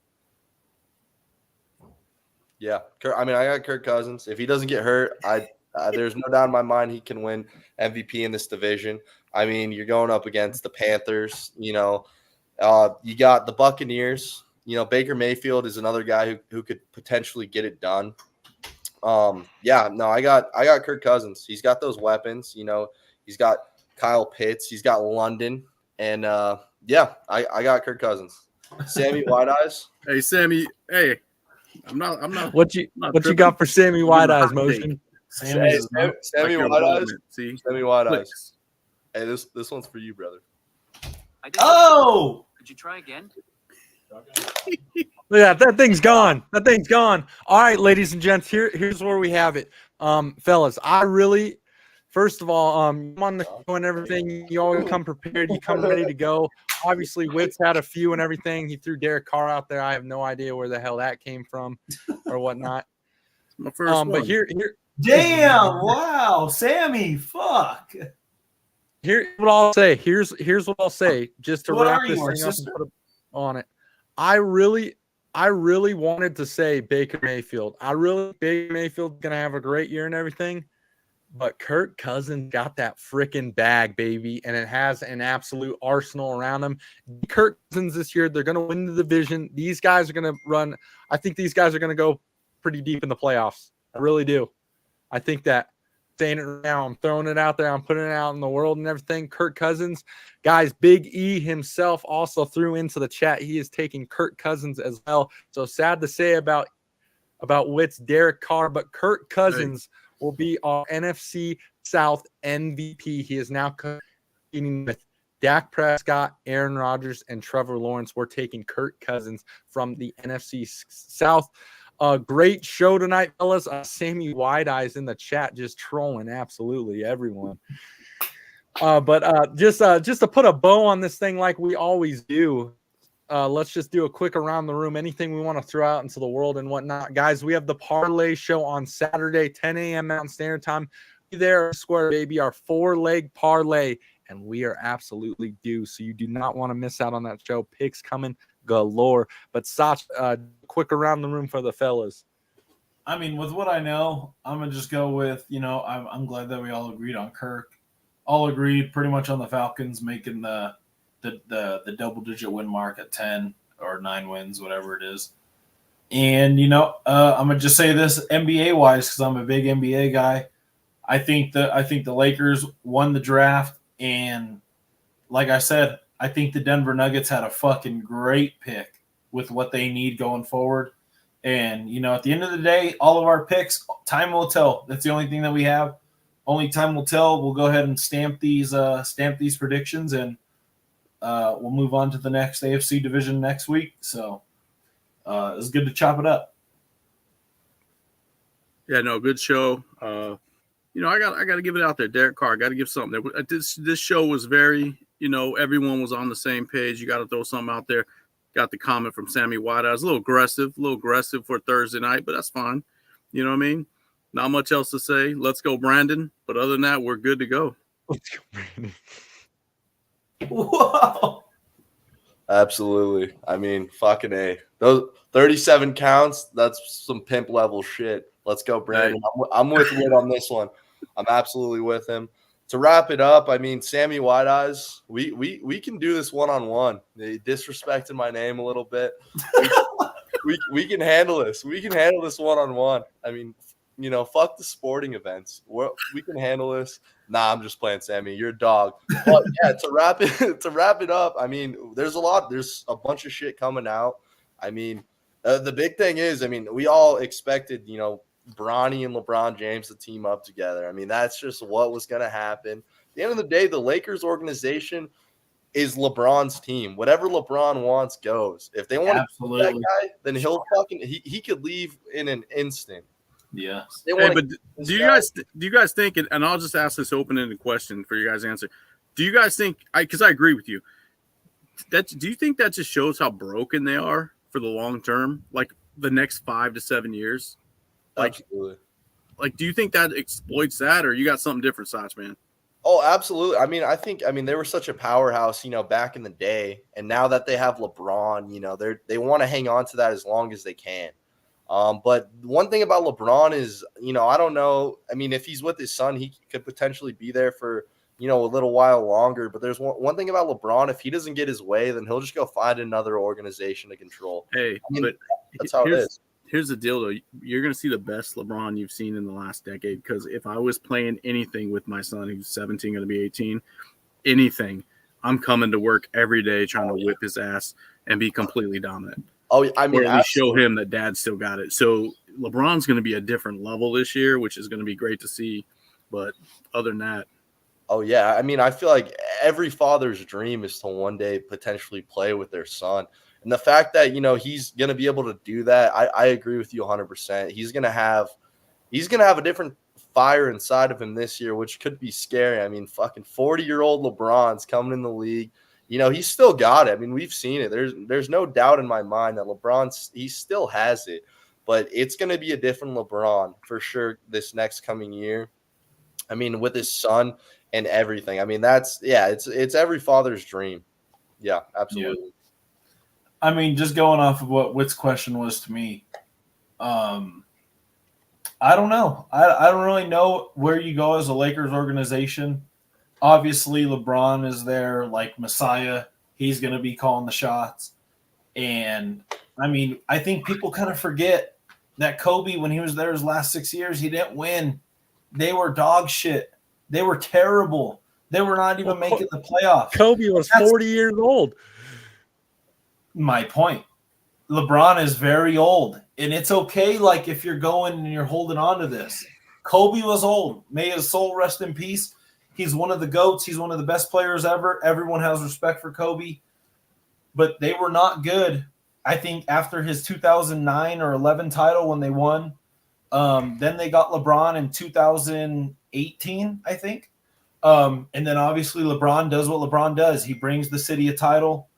Yeah. I mean, I got Kirk Cousins. If he doesn't get hurt, there's no doubt in my mind he can win MVP in this division. I mean, you're going up against the Panthers. You got the Buccaneers. Baker Mayfield is another guy who could potentially get it done. I got Kirk Cousins. He's got those weapons. He's got Kyle Pitts. He's got London. And, I got Kirk Cousins. Sammy White Eyes. Hey, Sammy. Hey, I'm not. What you got for Sammy White Eyes motion? Sammy's is not- Sammy your White Eyes. involvement, see? Sammy White Eyes. Clicks. Hey, this one's for you, brother. Oh, Could you try again? Look at that thing's gone. That thing's gone. All right, ladies and gents, here's where we have it. Fellas, first of all, I'm on the show and everything. You always come prepared. You come ready to go. Obviously, Witt's had a few and everything. He threw Derek Carr out there. I have no idea where the hell that came from or whatnot. My first one. But here, damn! Wow, Sammy, fuck. here's what I'll say. Here's what I'll say. Just to What wrap are this you, our thing up and sister? put it on it. I really wanted to say Baker Mayfield. I really think Baker Mayfield's gonna have a great year and everything. But Kirk Cousins got that freaking bag, baby, and it has an absolute arsenal around him. Kirk Cousins this year, they're going to win the division. These guys are going to run. I think these guys are going to go pretty deep in the playoffs. I really do. I think that. Saying it right now, I'm throwing it out there. I'm putting it out in the world and everything. Kirk Cousins, guys, Big E himself also threw into the chat. He is taking Kirk Cousins as well. So sad to say about Witt's Derek Carr, but Kirk Cousins will be our NFC South MVP. He is now competing with Dak Prescott, Aaron Rodgers, and Trevor Lawrence. We're taking Kirk Cousins from the NFC South. Great show tonight, fellas. Sammy Wide Eyes in the chat just trolling absolutely everyone. But just to put a bow on this thing like we always do, let's just do a quick around the room. Anything we want to throw out into the world and whatnot. Guys, we have the Parlay Show on Saturday, 10 a.m. Mountain Standard Time. Be there, Square, baby, our 4-leg parlay, and we are absolutely due. So you do not want to miss out on that show. Picks coming galore. But Sach, quick around the room for the fellas. I mean, with what I know, I'm gonna just go with, I'm glad that we all agreed on Kirk. All agreed pretty much on the Falcons making the double-digit win mark at 10 or 9 wins, whatever it is. And, I'm going to just say this NBA-wise because I'm a big NBA guy. I think the Lakers won the draft, and like I said, I think the Denver Nuggets had a fucking great pick with what they need going forward. And, at the end of the day, all of our picks, time will tell. That's the only thing that we have. Only time will tell. We'll go ahead and stamp these predictions, and we'll move on to the next AFC division next week. So it's good to chop it up. Yeah, no, good show. I got to give it out there. Derek Carr, got to give something there. This show was very, everyone was on the same page. You got to throw something out there. Got the comment from Sammy White. I was a little aggressive for Thursday night, but that's fine. You know what I mean? Not much else to say. Let's go, Brandon. But other than that, we're good to go. Let's go, Brandon. Whoa. Absolutely. I mean, fucking A. Those 37 counts, that's some pimp level shit. Let's go, Brandon. I'm with Wood on this one. I'm absolutely with him. To wrap it up, I mean, Sammy White Eyes, we can do this one-on-one. They disrespected my name a little bit. We can handle this. We can handle this one-on-one. I mean, fuck the sporting events. We can handle this. Nah, I'm just playing, Sammy. You're a dog. But yeah, to wrap it up, I mean, there's a bunch of shit coming out. I mean, the big thing is, I mean, we all expected, Bronny and LeBron James to team up together. I mean, that's just what was going to happen. At the end of the day, the Lakers organization is LeBron's team. Whatever LeBron wants goes. If they want to keep that guy, then he'll he could leave in an instant. Yeah. Hey, but do you guys think, and I'll just ask this open-ended question for you guys to answer. Do you guys think, because I agree with you, do you think that just shows how broken they are for the long term, like the next 5 to 7 years? Absolutely. Like, do you think that exploits that, or you got something different, Sach, man? Oh, absolutely. I mean, they were such a powerhouse, back in the day, and now that they have LeBron, they want to hang on to that as long as they can. But one thing about LeBron is, I don't know. I mean, if he's with his son, he could potentially be there for, a little while longer. But there's one thing about LeBron. If he doesn't get his way, then he'll just go find another organization to control. Hey, but that's how it is. Here's the deal, though. You're going to see the best LeBron you've seen in the last decade. Because if I was playing anything with my son, who's 17, going to be 18, anything, I'm coming to work every day trying to whip his ass and be completely dominant. Oh, I mean, or at least show absolutely. him that dad still got it. So LeBron's going to be a different level this year, which is going to be great to see. But other than that, Oh, yeah. I mean, I feel like every father's dream is to one day potentially play with their son. And the fact that, he's going to be able to do that, I agree with you 100%. He's going to have a different fire inside of him this year, which could be scary. I mean, fucking 40-year-old LeBron's coming in the league. He's still got it. I mean, we've seen it. There's no doubt in my mind that he still has it. But it's going to be a different LeBron for sure this next coming year. I mean, with his son and everything. I mean, it's every father's dream. Yeah, absolutely. Yeah. I mean, just going off of what Witt's question was to me, I don't know. I don't really know where you go as a Lakers organization. Obviously, LeBron is there like Messiah. He's going to be calling the shots. And, I mean, I think people kind of forget that Kobe, when he was there his last 6 years, he didn't win. They were dog shit. They were terrible. They were not even making the playoffs. Kobe was 40 years old. My point. LeBron is very old. And it's okay, like, if you're going and you're holding on to this. Kobe was old. May his soul rest in peace. He's one of the GOATs. He's one of the best players ever. Everyone has respect for Kobe. But they were not good, I think, after his 2009 or 11 title when they won. Then they got LeBron in 2018, I think. And then obviously LeBron does what LeBron does. He brings the city a title.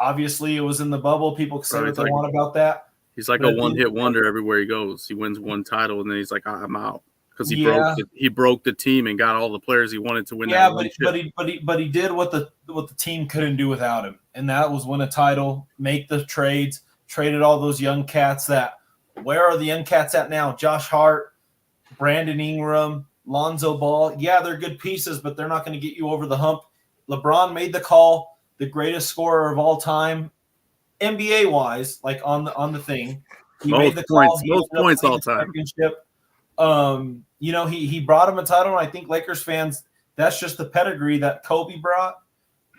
Obviously, it was in the bubble. People can say what they want about that. He's like a one-hit wonder everywhere he goes. He wins one title, and then he's like, I'm out. Because he broke the team and got all the players he wanted to win. Yeah, but he did what the team couldn't do without him, and that was win a title, make the trades, traded all those young cats. Where are the young cats at now? Josh Hart, Brandon Ingram, Lonzo Ball. Yeah, they're good pieces, but they're not going to get you over the hump. LeBron made the call, the greatest scorer of all time, NBA wise, like on the thing. He made the call. Most points all time. Championship. He brought him a title, and I think Lakers fans, that's just the pedigree that Kobe brought.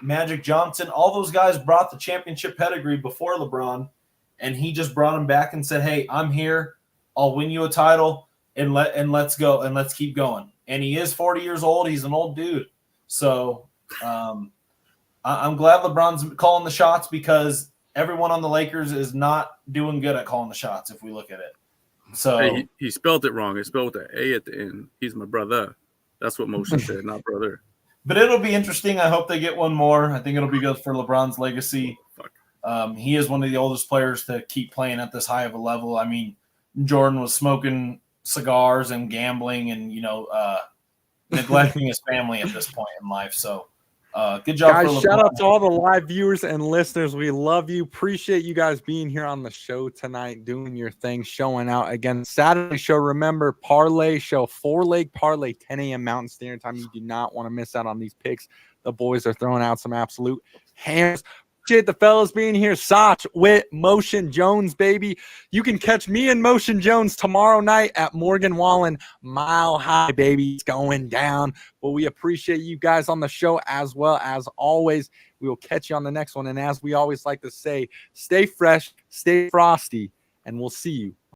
Magic Johnson, all those guys brought the championship pedigree before LeBron, and he just brought him back and said, "Hey, I'm here. I'll win you a title, and let's go and let's keep going." And he is 40 years old. He's an old dude. So I'm glad LeBron's calling the shots, because everyone on the Lakers is not doing good at calling the shots if we look at it. So hey, he spelled it wrong. He spelled the A at the end. He's my brother. That's what Motion said, not brother. But it'll be interesting. I hope they get one more. I think it'll be good for LeBron's legacy. He is one of the oldest players to keep playing at this high of a level. I mean, Jordan was smoking cigars and gambling and, neglecting his family at this point in life. So good job, guys. for Shout out to all the live viewers and listeners. We love you. Appreciate you guys being here on the show tonight, doing your thing, showing out. Again, Saturday show, remember, parlay show, 4-leg parlay, 10 a.m. Mountain Standard Time. You do not want to miss out on these picks. The boys are throwing out some absolute hammers. Appreciate the fellas being here. Sach, Witt, Motion Jones, baby. You can catch me and Motion Jones tomorrow night at Morgan Wallen Mile High, baby. It's going down. But we appreciate you guys on the show as well. As always, we will catch you on the next one. And as we always like to say, stay fresh, stay frosty, and we'll see you